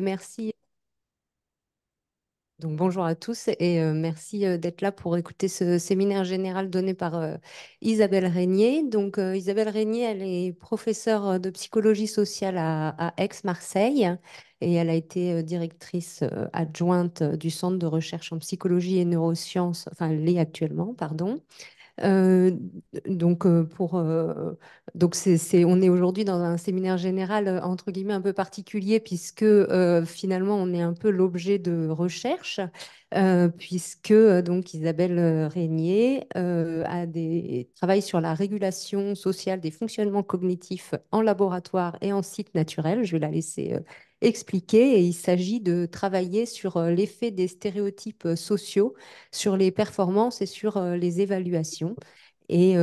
Merci. Donc bonjour à tous et merci d'être là pour écouter ce séminaire général donné par Isabelle Régnier. Donc Isabelle Régnier, elle est professeure de psychologie sociale à Aix-Marseille et elle a été directrice adjointe du Centre de recherche en psychologie et neurosciences, enfin elle l'est actuellement, pardon. Euh, donc on est aujourd'hui dans un séminaire général entre guillemets un peu particulier puisque finalement on est un peu l'objet de recherche puisque donc Isabelle Régnier travaille sur la régulation sociale des fonctionnements cognitifs en laboratoire et en site naturel. Je vais la laisser expliquer et il s'agit de travailler sur l'effet des stéréotypes sociaux sur les performances et sur les évaluations. Et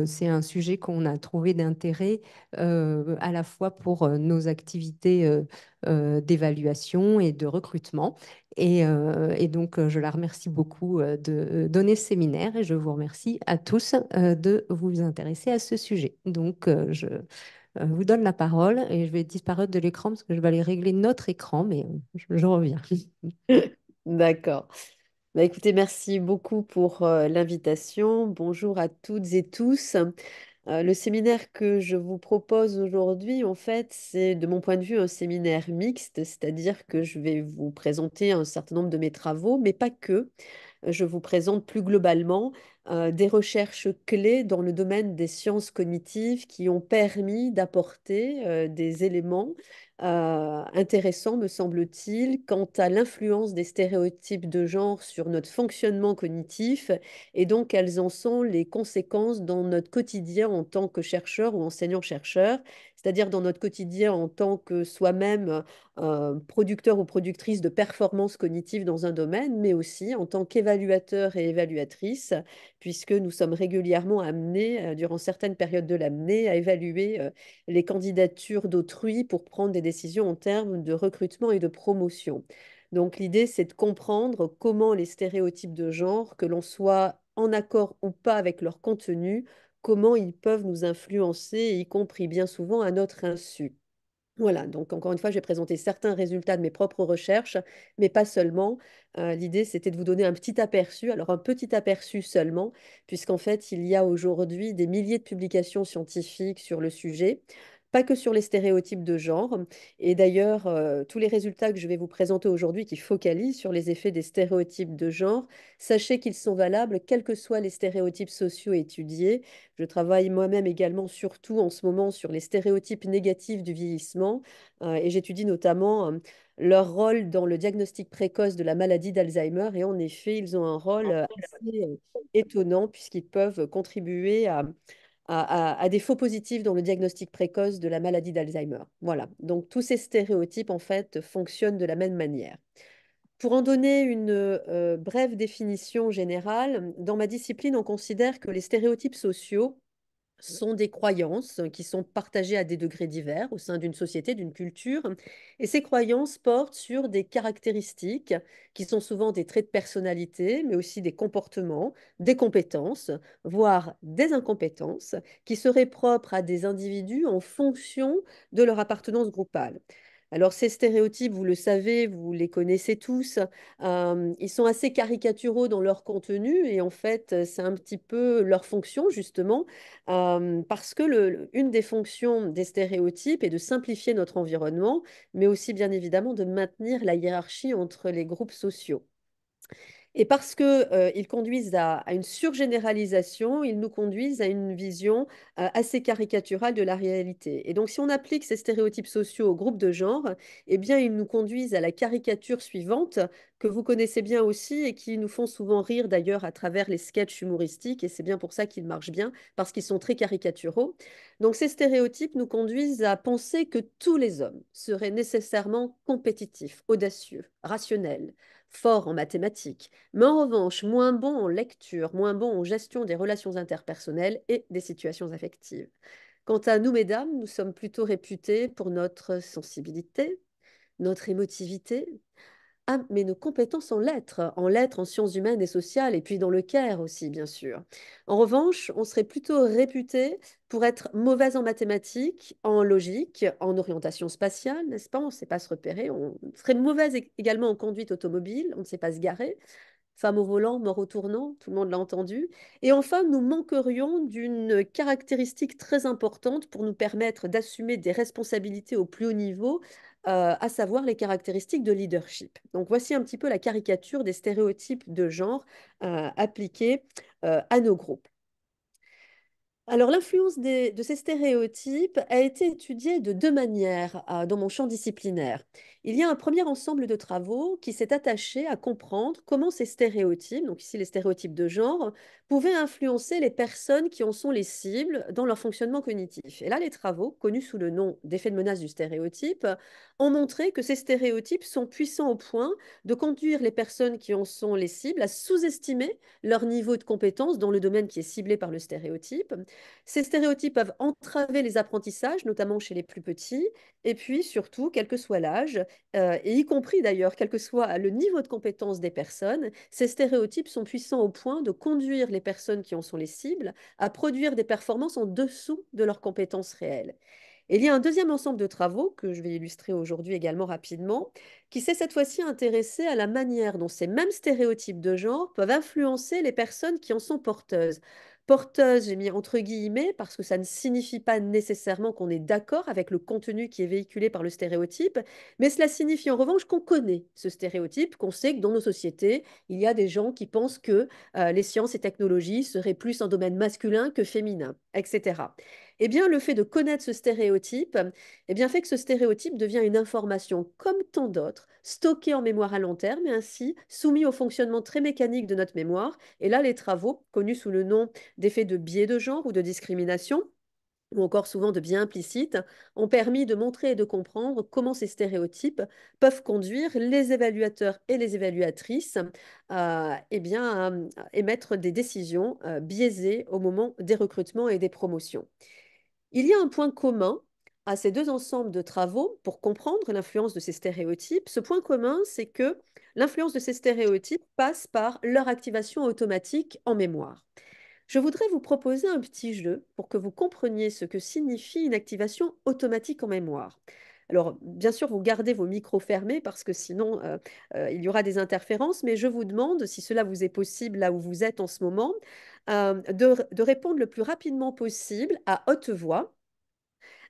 c'est un sujet qu'on a trouvé d'intérêt à la fois pour nos activités d'évaluation et de recrutement. Je la remercie beaucoup de donner ce séminaire et je vous remercie à tous de vous intéresser à ce sujet. Je vous donne la parole et je vais disparaître de l'écran parce que je vais aller régler notre écran, mais je reviens. D'accord. Bah, écoutez, merci beaucoup pour l'invitation. Bonjour à toutes et tous. Le séminaire que je vous propose aujourd'hui, en fait, c'est de mon point de vue un séminaire mixte, c'est-à-dire que je vais vous présenter un certain nombre de mes travaux, mais pas que. Je vous présente plus globalement des recherches clés dans le domaine des sciences cognitives qui ont permis d'apporter des éléments intéressants, me semble-t-il, quant à l'influence des stéréotypes de genre sur notre fonctionnement cognitif et donc quelles en sont les conséquences dans notre quotidien en tant que chercheur ou enseignant-chercheur, c'est-à-dire dans notre quotidien en tant que soi-même producteur ou productrice de performances cognitives dans un domaine, mais aussi en tant qu'évaluateur et évaluatrice, puisque nous sommes régulièrement amenés, durant certaines périodes de l'année, à évaluer les candidatures d'autrui pour prendre des décisions en termes de recrutement et de promotion. Donc l'idée, c'est de comprendre comment les stéréotypes de genre, que l'on soit en accord ou pas avec leur contenu, comment ils peuvent nous influencer, y compris bien souvent à notre insu. Voilà, donc encore une fois, j'ai présenté certains résultats de mes propres recherches, mais pas seulement. L'idée, c'était de vous donner un petit aperçu, alors un petit aperçu seulement, puisqu'en fait, il y a aujourd'hui des milliers de publications scientifiques sur le sujet, pas que sur les stéréotypes de genre. Et d'ailleurs, tous les résultats que je vais vous présenter aujourd'hui qui focalisent sur les effets des stéréotypes de genre, sachez qu'ils sont valables quels que soient les stéréotypes sociaux étudiés. Je travaille moi-même également surtout en ce moment sur les stéréotypes négatifs du vieillissement et j'étudie notamment leur rôle dans le diagnostic précoce de la maladie d'Alzheimer. Et en effet, ils ont un rôle assez étonnant puisqu'ils peuvent contribuer à des faux positifs dans le diagnostic précoce de la maladie d'Alzheimer. Voilà, donc tous ces stéréotypes en fait fonctionnent de la même manière. Pour en donner une brève définition générale, dans ma discipline, on considère que les stéréotypes sociaux sont des croyances qui sont partagées à des degrés divers au sein d'une société, d'une culture. Et ces croyances portent sur des caractéristiques qui sont souvent des traits de personnalité, mais aussi des comportements, des compétences, voire des incompétences, qui seraient propres à des individus en fonction de leur appartenance groupale. Alors ces stéréotypes, vous le savez, vous les connaissez tous, ils sont assez caricaturaux dans leur contenu et en fait, c'est un petit peu leur fonction justement parce que une des fonctions des stéréotypes est de simplifier notre environnement, mais aussi bien évidemment de maintenir la hiérarchie entre les groupes sociaux. Et parce que, ils conduisent à une surgénéralisation, ils nous conduisent à une vision assez caricaturale de la réalité. Et donc, si on applique ces stéréotypes sociaux au groupe de genre, eh bien, ils nous conduisent à la caricature suivante, que vous connaissez bien aussi et qui nous font souvent rire d'ailleurs à travers les sketchs humoristiques. Et c'est bien pour ça qu'ils marchent bien, parce qu'ils sont très caricaturaux. Donc, ces stéréotypes nous conduisent à penser que tous les hommes seraient nécessairement compétitifs, audacieux, rationnels, forts en mathématiques, mais en revanche moins bons en lecture, moins bons en gestion des relations interpersonnelles et des situations affectives. Quant à nous, mesdames, nous sommes plutôt réputées pour notre sensibilité, notre émotivité, Ah, mais nos compétences en lettres, en sciences humaines et sociales, et puis dans le care aussi, bien sûr. En revanche, on serait plutôt réputé pour être mauvaise en mathématiques, en logique, en orientation spatiale, n'est-ce pas? On ne sait pas se repérer. On serait mauvaise également en conduite automobile, on ne sait pas se garer. Femme au volant, mort au tournant, tout le monde l'a entendu. Et enfin, nous manquerions d'une caractéristique très importante pour nous permettre d'assumer des responsabilités au plus haut niveau, à savoir les caractéristiques de leadership. Donc voici un petit peu la caricature des stéréotypes de genre appliqués à nos groupes. Alors, l'influence de ces stéréotypes a été étudiée de deux manières dans mon champ disciplinaire. Il y a un premier ensemble de travaux qui s'est attaché à comprendre comment ces stéréotypes, donc ici les stéréotypes de genre, pouvaient influencer les personnes qui en sont les cibles dans leur fonctionnement cognitif. Et là, les travaux, connus sous le nom d'effet de menace du stéréotype, ont montré que ces stéréotypes sont puissants au point de conduire les personnes qui en sont les cibles à sous-estimer leur niveau de compétence dans le domaine qui est ciblé par le stéréotype. Ces stéréotypes peuvent entraver les apprentissages, notamment chez les plus petits, et puis surtout, quel que soit l'âge, et y compris d'ailleurs, quel que soit le niveau de compétence des personnes, ces stéréotypes sont puissants au point de conduire les personnes qui en sont les cibles à produire des performances en dessous de leurs compétences réelles. Et il y a un deuxième ensemble de travaux que je vais illustrer aujourd'hui également rapidement, qui s'est cette fois-ci intéressé à la manière dont ces mêmes stéréotypes de genre peuvent influencer les personnes qui en sont porteuses. Porteuse, j'ai mis entre guillemets parce que ça ne signifie pas nécessairement qu'on est d'accord avec le contenu qui est véhiculé par le stéréotype, mais cela signifie en revanche qu'on connaît ce stéréotype, qu'on sait que dans nos sociétés, il y a des gens qui pensent que les sciences et technologies seraient plus un domaine masculin que féminin, etc. Eh bien, le fait de connaître ce stéréotype, eh bien, fait que ce stéréotype devient une information comme tant d'autres, stockée en mémoire à long terme et ainsi soumis au fonctionnement très mécanique de notre mémoire. Et là, les travaux, connus sous le nom d'effets de biais de genre ou de discrimination, ou encore souvent de biais implicites, ont permis de montrer et de comprendre comment ces stéréotypes peuvent conduire les évaluateurs et les évaluatrices eh bien, à émettre des décisions biaisées au moment des recrutements et des promotions. Il y a un point commun à ces deux ensembles de travaux pour comprendre l'influence de ces stéréotypes. Ce point commun, c'est que l'influence de ces stéréotypes passe par leur activation automatique en mémoire. Je voudrais vous proposer un petit jeu pour que vous compreniez ce que signifie une activation automatique en mémoire. Alors, bien sûr, vous gardez vos micros fermés parce que sinon, il y aura des interférences, mais je vous demande, si cela vous est possible là où vous êtes en ce moment, de répondre le plus rapidement possible à haute voix.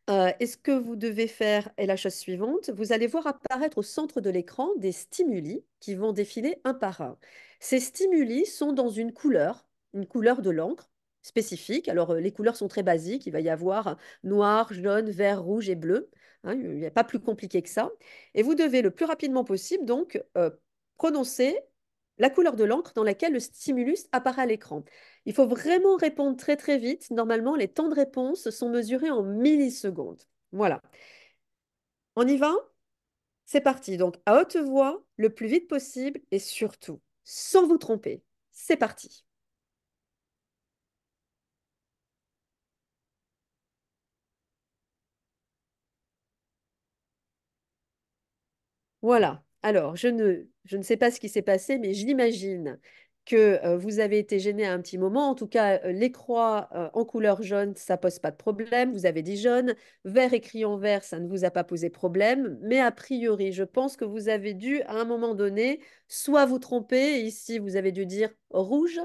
Et ce que vous devez faire est la chose suivante. Vous allez voir apparaître au centre de l'écran des stimuli qui vont défiler un par un. Ces stimuli sont dans une couleur de l'encre spécifique. Alors, les couleurs sont très basiques. Il va y avoir noir, jaune, vert, rouge et bleu. Hein, il n'y a pas plus compliqué que ça. Et vous devez le plus rapidement possible, donc, prononcer la couleur de l'encre dans laquelle le stimulus apparaît à l'écran. Il faut vraiment répondre très très vite. Normalement, les temps de réponse sont mesurés en millisecondes. Voilà. On y va? C'est parti. Donc, à haute voix, le plus vite possible et surtout, sans vous tromper. C'est parti. Voilà. Alors, je ne sais pas ce qui s'est passé, mais j'imagine que vous avez été gêné à un petit moment. En tout cas, les croix en couleur jaune, ça pose pas de problème. Vous avez dit jaune. Vert écrit en vert, ça ne vous a pas posé problème. Mais a priori, je pense que vous avez dû, à un moment donné, soit vous tromper. Ici, vous avez dû dire rouge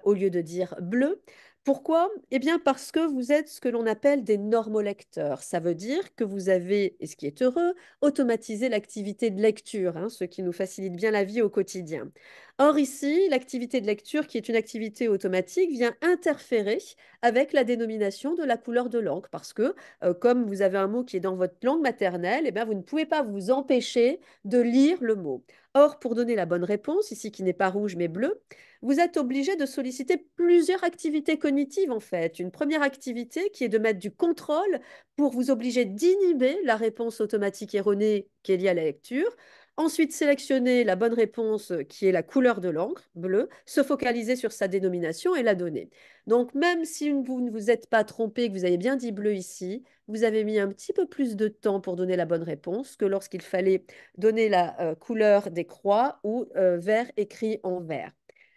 au lieu de dire bleu. Pourquoi? Eh bien, parce que vous êtes ce que l'on appelle des normolecteurs. Ça veut dire que vous avez, et ce qui est heureux, automatiser l'activité de lecture, hein, ce qui nous facilite bien la vie au quotidien. Or ici, l'activité de lecture, qui est une activité automatique, vient interférer avec la dénomination de la couleur de l'encre, parce que comme vous avez un mot qui est dans votre langue maternelle, eh bien, vous ne pouvez pas vous empêcher de lire le mot. Or, pour donner la bonne réponse, ici qui n'est pas rouge mais bleu, vous êtes obligé de solliciter plusieurs activités cognitives en fait. Une première activité qui est de mettre du contrôle pour vous obliger d'inhiber la réponse automatique erronée qui est liée à la lecture. Ensuite, sélectionner la bonne réponse qui est la couleur de l'encre, bleue, se focaliser sur sa dénomination et la donner. Donc, même si vous ne vous êtes pas trompé, que vous avez bien dit bleu ici, vous avez mis un petit peu plus de temps pour donner la bonne réponse que lorsqu'il fallait donner la couleur des croix ou vert écrit en vert.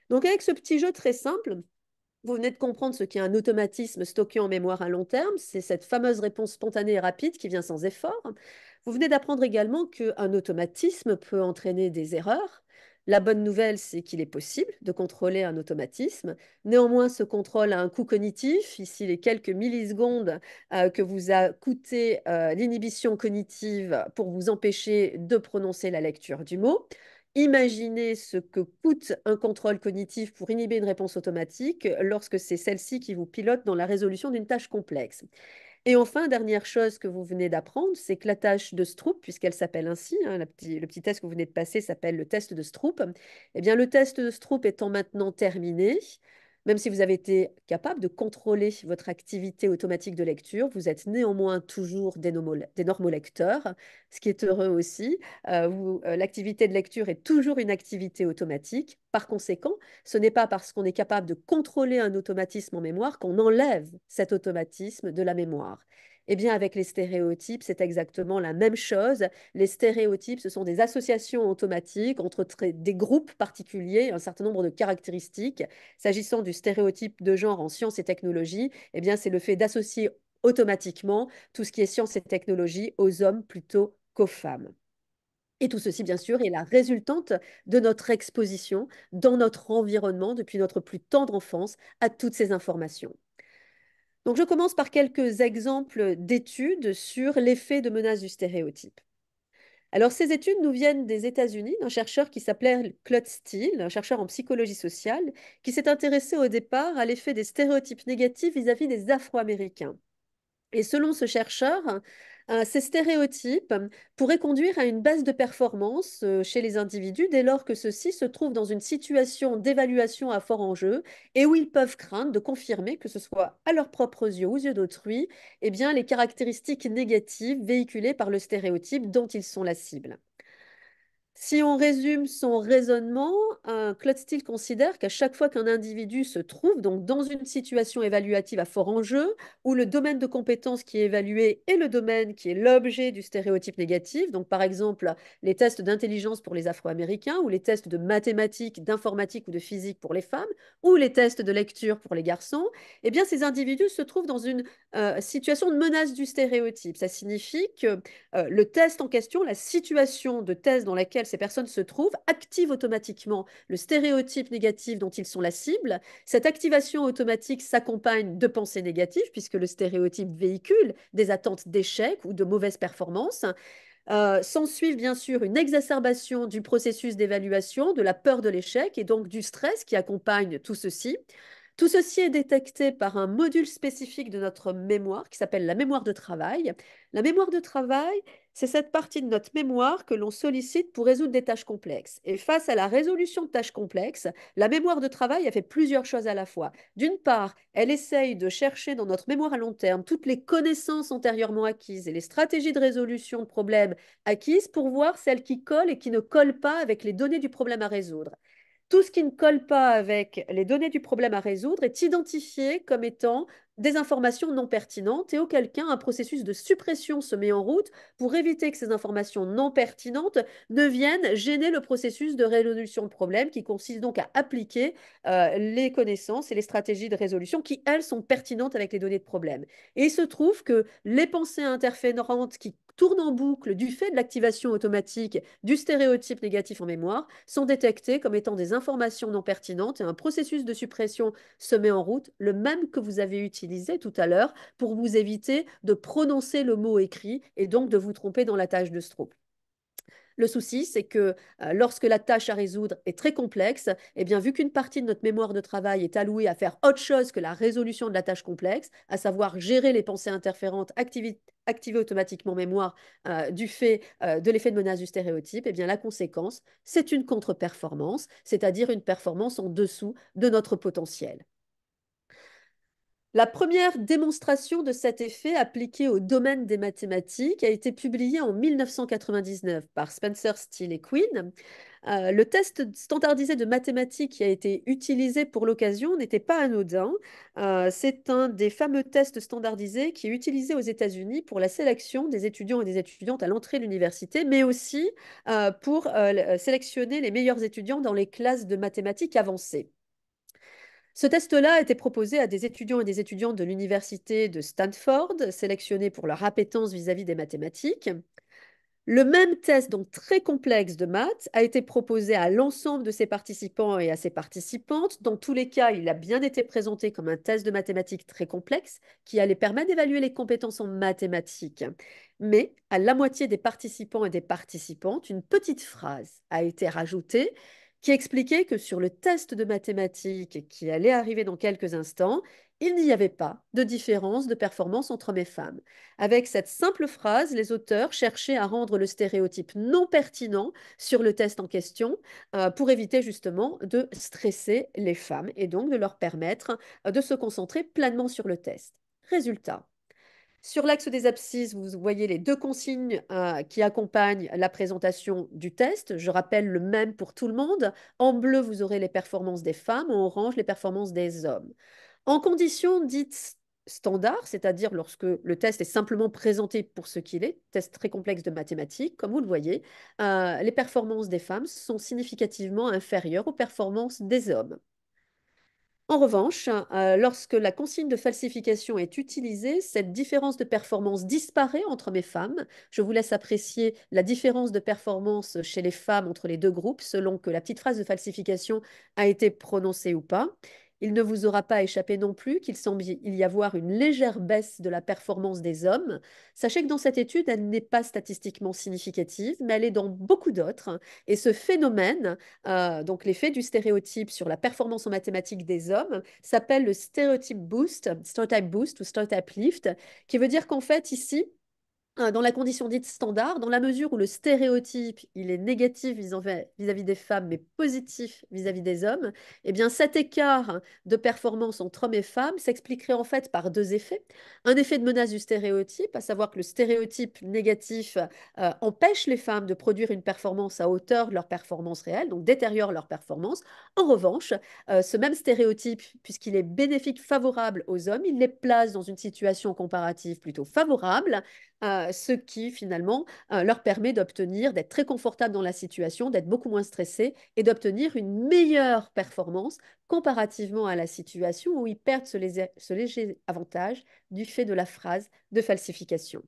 Donc, avec ce petit jeu très simple, vous venez de comprendre ce qu'est un automatisme stocké en mémoire à long terme. C'est cette fameuse réponse spontanée et rapide qui vient sans effort. Vous venez d'apprendre également qu'un automatisme peut entraîner des erreurs. La bonne nouvelle, c'est qu'il est possible de contrôler un automatisme. Néanmoins, ce contrôle a un coût cognitif. Ici, les quelques millisecondes que vous a coûté l'inhibition cognitive pour vous empêcher de prononcer la lecture du mot. Imaginez ce que coûte un contrôle cognitif pour inhiber une réponse automatique lorsque c'est celle-ci qui vous pilote dans la résolution d'une tâche complexe. Et enfin, dernière chose que vous venez d'apprendre, c'est que la tâche de Stroop, puisqu'elle s'appelle ainsi, hein, le petit test que vous venez de passer s'appelle le test de Stroop. Eh bien, le test de Stroop étant maintenant terminé, même si vous avez été capable de contrôler votre activité automatique de lecture, vous êtes néanmoins toujours des normolecteurs, ce qui est heureux aussi. L'activité de lecture est toujours une activité automatique. Par conséquent, ce n'est pas parce qu'on est capable de contrôler un automatisme en mémoire qu'on enlève cet automatisme de la mémoire. Eh bien, avec les stéréotypes, c'est exactement la même chose. Les stéréotypes, ce sont des associations automatiques entre des groupes particuliers, un certain nombre de caractéristiques. S'agissant du stéréotype de genre en sciences et technologies, eh bien, c'est le fait d'associer automatiquement tout ce qui est sciences et technologies aux hommes plutôt qu'aux femmes. Et tout ceci, bien sûr, est la résultante de notre exposition dans notre environnement depuis notre plus tendre enfance à toutes ces informations. Donc, je commence par quelques exemples d'études sur l'effet de menace du stéréotype. Alors, ces études nous viennent des États-Unis, d'un chercheur qui s'appelait Claude Steele, un chercheur en psychologie sociale, qui s'est intéressé au départ à l'effet des stéréotypes négatifs vis-à-vis des Afro-Américains. Et selon ce chercheur, ces stéréotypes pourraient conduire à une baisse de performance chez les individus dès lors que ceux-ci se trouvent dans une situation d'évaluation à fort enjeu et où ils peuvent craindre de confirmer, que ce soit à leurs propres yeux ou aux yeux d'autrui, eh bien, les caractéristiques négatives véhiculées par le stéréotype dont ils sont la cible. Si on résume son raisonnement, Claude Steele considère qu'à chaque fois qu'un individu se trouve donc dans une situation évaluative à fort enjeu, où le domaine de compétence qui est évalué est le domaine qui est l'objet du stéréotype négatif, donc par exemple les tests d'intelligence pour les Afro-Américains, ou les tests de mathématiques, d'informatique ou de physique pour les femmes, ou les tests de lecture pour les garçons, eh bien ces individus se trouvent dans une situation de menace du stéréotype. Ça signifie que le test en question, la situation de test dans laquelle ces personnes se trouvent, active automatiquement le stéréotype négatif dont ils sont la cible. Cette activation automatique s'accompagne de pensées négatives, puisque le stéréotype véhicule des attentes d'échec ou de mauvaise performance. S'ensuit bien sûr une exacerbation du processus d'évaluation, de la peur de l'échec et donc du stress qui accompagne tout ceci. Tout ceci est détecté par un module spécifique de notre mémoire qui s'appelle la mémoire de travail. La mémoire de travail, c'est cette partie de notre mémoire que l'on sollicite pour résoudre des tâches complexes. Et face à la résolution de tâches complexes, la mémoire de travail a fait plusieurs choses à la fois. D'une part, elle essaye de chercher dans notre mémoire à long terme toutes les connaissances antérieurement acquises et les stratégies de résolution de problèmes acquises pour voir celles qui collent et qui ne collent pas avec les données du problème à résoudre. Tout ce qui ne colle pas avec les données du problème à résoudre est identifié comme étant des informations non pertinentes et auquel cas un processus de suppression se met en route pour éviter que ces informations non pertinentes ne viennent gêner le processus de résolution de problème qui consiste donc à appliquer les connaissances et les stratégies de résolution qui, elles, sont pertinentes avec les données de problème. Et il se trouve que les pensées interférentes qui tournent en boucle du fait de l'activation automatique du stéréotype négatif en mémoire sont détectées comme étant des informations non pertinentes et un processus de suppression se met en route, le même que vous avez utilisé tout à l'heure pour vous éviter de prononcer le mot écrit et donc de vous tromper dans la tâche de Stroop. Le souci, c'est que lorsque la tâche à résoudre est très complexe, eh bien, vu qu'une partie de notre mémoire de travail est allouée à faire autre chose que la résolution de la tâche complexe, à savoir gérer les pensées interférentes, activer automatiquement mémoire du fait de l'effet de menace du stéréotype, eh bien, la conséquence, c'est une contre-performance, c'est-à-dire une performance en dessous de notre potentiel. La première démonstration de cet effet appliqué au domaine des mathématiques a été publiée en 1999 par Spencer, Steele et Quinn. Le test standardisé de mathématiques qui a été utilisé pour l'occasion n'était pas anodin. C'est un des fameux tests standardisés qui est utilisé aux États-Unis pour la sélection des étudiants et des étudiantes à l'entrée de l'université, mais aussi pour sélectionner les meilleurs étudiants dans les classes de mathématiques avancées. Ce test-là a été proposé à des étudiants et des étudiantes de l'université de Stanford, sélectionnés pour leur appétence vis-à-vis des mathématiques. Le même test, donc très complexe de maths, a été proposé à l'ensemble de ses participants et à ses participantes. Dans tous les cas, il a bien été présenté comme un test de mathématiques très complexe qui allait permettre d'évaluer les compétences en mathématiques. Mais à la moitié des participants et des participantes, une petite phrase a été rajoutée qui expliquait que sur le test de mathématiques qui allait arriver dans quelques instants, il n'y avait pas de différence de performance entre hommes et femmes. Avec cette simple phrase, les auteurs cherchaient à rendre le stéréotype non pertinent sur le test en question pour éviter justement de stresser les femmes et donc de leur permettre de se concentrer pleinement sur le test. Résultat. Sur l'axe des abscisses, vous voyez les deux consignes qui accompagnent la présentation du test. Je rappelle le même pour tout le monde. En bleu, vous aurez les performances des femmes, en orange, les performances des hommes. En conditions dites standards, c'est-à-dire lorsque le test est simplement présenté pour ce qu'il est, test très complexe de mathématiques, comme vous le voyez, les performances des femmes sont significativement inférieures aux performances des hommes. En revanche, lorsque la consigne de falsification est utilisée, cette différence de performance disparaît entre hommes et femmes. Je vous laisse apprécier la différence de performance chez les femmes entre les deux groupes selon que la petite phrase de falsification a été prononcée ou pas. Il ne vous aura pas échappé non plus qu'il semble y avoir une légère baisse de la performance des hommes. Sachez que dans cette étude, elle n'est pas statistiquement significative, mais elle est dans beaucoup d'autres. Et ce phénomène donc l'effet du stéréotype sur la performance en mathématiques des hommes s'appelle le stereotype boost ou stereotype lift, qui veut dire qu'en fait ici, dans la condition dite standard, dans la mesure où le stéréotype il est négatif vis-à-vis des femmes, mais positif vis-à-vis des hommes, eh bien cet écart de performance entre hommes et femmes s'expliquerait en fait par deux effets. Un effet de menace du stéréotype, à savoir que le stéréotype négatif empêche les femmes de produire une performance à hauteur de leur performance réelle, donc détériore leur performance. En revanche, ce même stéréotype, puisqu'il est bénéfique, favorable aux hommes, il les place dans une situation comparative plutôt favorable, ce qui finalement leur permet d'obtenir, d'être très confortable dans la situation, d'être beaucoup moins stressé et d'obtenir une meilleure performance comparativement à la situation où ils perdent ce léger avantage du fait de la phrase de falsification.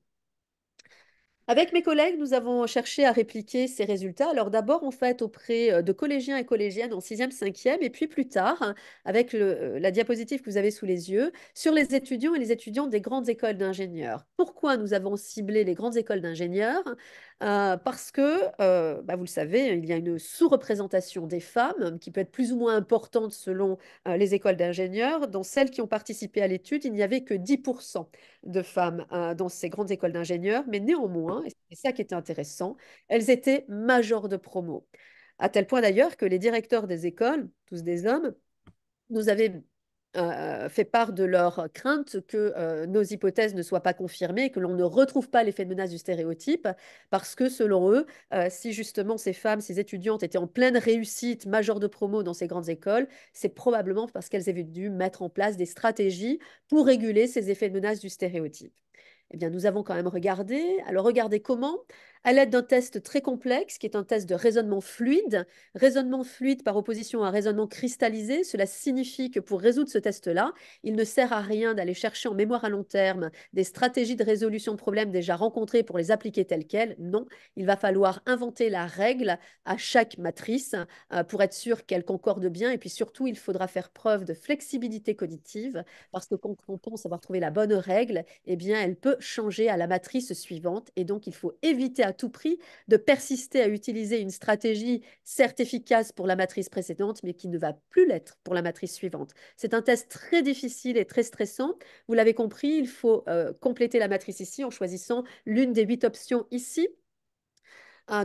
Avec mes collègues, nous avons cherché à répliquer ces résultats. Alors d'abord, en fait, auprès de collégiens et collégiennes en sixième, cinquième, et puis plus tard, avec la diapositive que vous avez sous les yeux, sur les étudiants et les étudiants des grandes écoles d'ingénieurs. Pourquoi nous avons ciblé les grandes écoles d'ingénieurs? Parce que, bah, vous le savez, il y a une sous-représentation des femmes qui peut être plus ou moins importante selon les écoles d'ingénieurs. Dans celles qui ont participé à l'étude, il n'y avait que 10% de femmes dans ces grandes écoles d'ingénieurs, mais néanmoins, et c'est ça qui était intéressant, elles étaient majors de promo. À tel point d'ailleurs que les directeurs des écoles, tous des hommes, nous avaient fait part de leur crainte que nos hypothèses ne soient pas confirmées, que l'on ne retrouve pas l'effet de menace du stéréotype, parce que selon eux, si justement ces femmes, ces étudiantes étaient en pleine réussite, majeure de promo dans ces grandes écoles, c'est probablement parce qu'elles avaient dû mettre en place des stratégies pour réguler ces effets de menace du stéréotype. Eh bien, nous avons quand même regardé. Alors, regardez comment? À l'aide d'un test très complexe, qui est un test de raisonnement fluide par opposition à un raisonnement cristallisé, cela signifie que pour résoudre ce test-là, il ne sert à rien d'aller chercher en mémoire à long terme des stratégies de résolution de problèmes déjà rencontrées pour les appliquer telles quelles. Non, il va falloir inventer la règle à chaque matrice pour être sûr qu'elle concorde bien. Et puis surtout, il faudra faire preuve de flexibilité cognitive parce que quand on pense avoir trouvé la bonne règle, eh bien, elle peut changer à la matrice suivante. Et donc, il faut éviter à tout prix de persister à utiliser une stratégie certes efficace pour la matrice précédente, mais qui ne va plus l'être pour la matrice suivante. C'est un test très difficile et très stressant. Vous l'avez compris, il faut compléter la matrice ici en choisissant l'une des 8 options ici.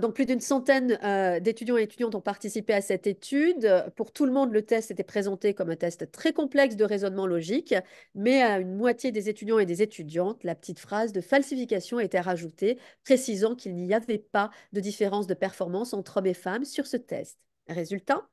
Donc, plus d'une centaine d'étudiants et étudiantes ont participé à cette étude. Pour tout le monde, le test était présenté comme un test très complexe de raisonnement logique, mais à une moitié des étudiants et des étudiantes, la petite phrase de falsification était rajoutée, précisant qu'il n'y avait pas de différence de performance entre hommes et femmes sur ce test. Résultat,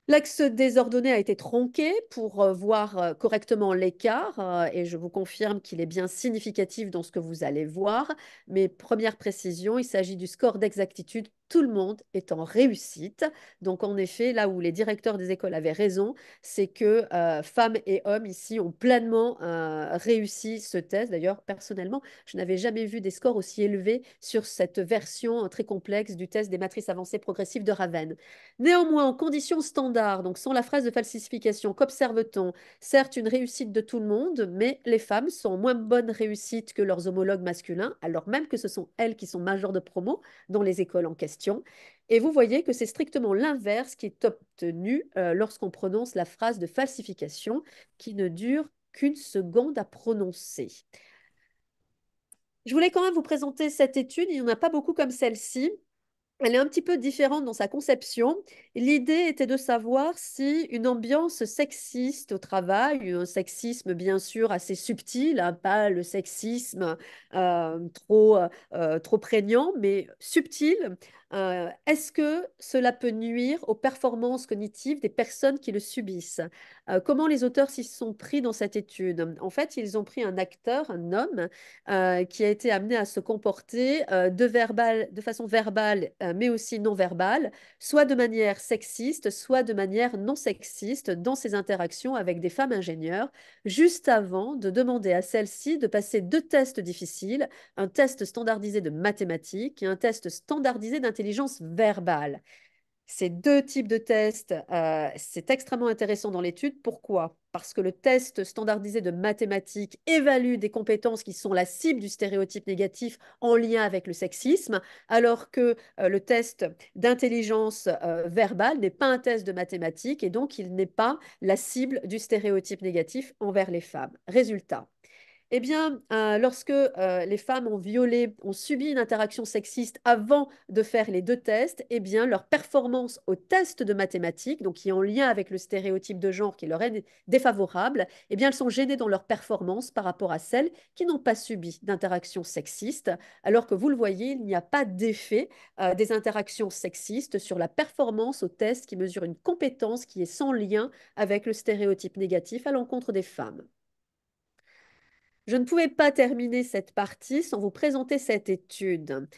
l'axe désordonné a été tronqué pour voir correctement l'écart et je vous confirme qu'il est bien significatif dans ce que vous allez voir. Mais première précision, il s'agit du score d'exactitude. Tout le monde est en réussite. Donc en effet, là où les directeurs des écoles avaient raison, c'est que femmes et hommes ici ont pleinement réussi ce test. D'ailleurs, personnellement, je n'avais jamais vu des scores aussi élevés sur cette version très complexe du test des matrices avancées progressives de Raven. Néanmoins, en conditions standards, donc sans la phrase de falsification, qu'observe-t-on? Certes, une réussite de tout le monde, mais les femmes sont en moins bonne réussite que leurs homologues masculins, alors même que ce sont elles qui sont majeures de promo dans les écoles en question. Et vous voyez que c'est strictement l'inverse qui est obtenu lorsqu'on prononce la phrase de falsification qui ne dure qu'une seconde à prononcer. Je voulais quand même vous présenter cette étude, il n'y en a pas beaucoup comme celle-ci. Elle est un petit peu différente dans sa conception. L'idée était de savoir si une ambiance sexiste au travail, un sexisme bien sûr assez subtil, hein, pas le sexisme trop prégnant, mais subtil, est-ce que cela peut nuire aux performances cognitives des personnes qui le subissent? Comment les auteurs s'y sont pris dans cette étude? En fait, ils ont pris un acteur, un homme, qui a été amené à se comporter de façon verbale, mais aussi non verbale, soit de manière sexiste, soit de manière non sexiste dans ses interactions avec des femmes ingénieures, juste avant de demander à celles-ci de passer deux tests difficiles, un test standardisé de mathématiques et un test standardisé d'intelligence verbale. Ces deux types de tests, c'est extrêmement intéressant dans l'étude. Pourquoi? Parce que le test standardisé de mathématiques évalue des compétences qui sont la cible du stéréotype négatif en lien avec le sexisme, alors que le test d'intelligence verbale n'est pas un test de mathématiques et donc il n'est pas la cible du stéréotype négatif envers les femmes. Résultat, eh bien, lorsque les femmes ont subi une interaction sexiste avant de faire les deux tests, eh bien, leur performance au test de mathématiques, donc qui est en lien avec le stéréotype de genre qui leur est défavorable, eh bien, elles sont gênées dans leur performance par rapport à celles qui n'ont pas subi d'interaction sexiste, alors que vous le voyez, il n'y a pas d'effet des interactions sexistes sur la performance au test qui mesure une compétence qui est sans lien avec le stéréotype négatif à l'encontre des femmes. Je ne pouvais pas terminer cette partie sans vous présenter cette étude.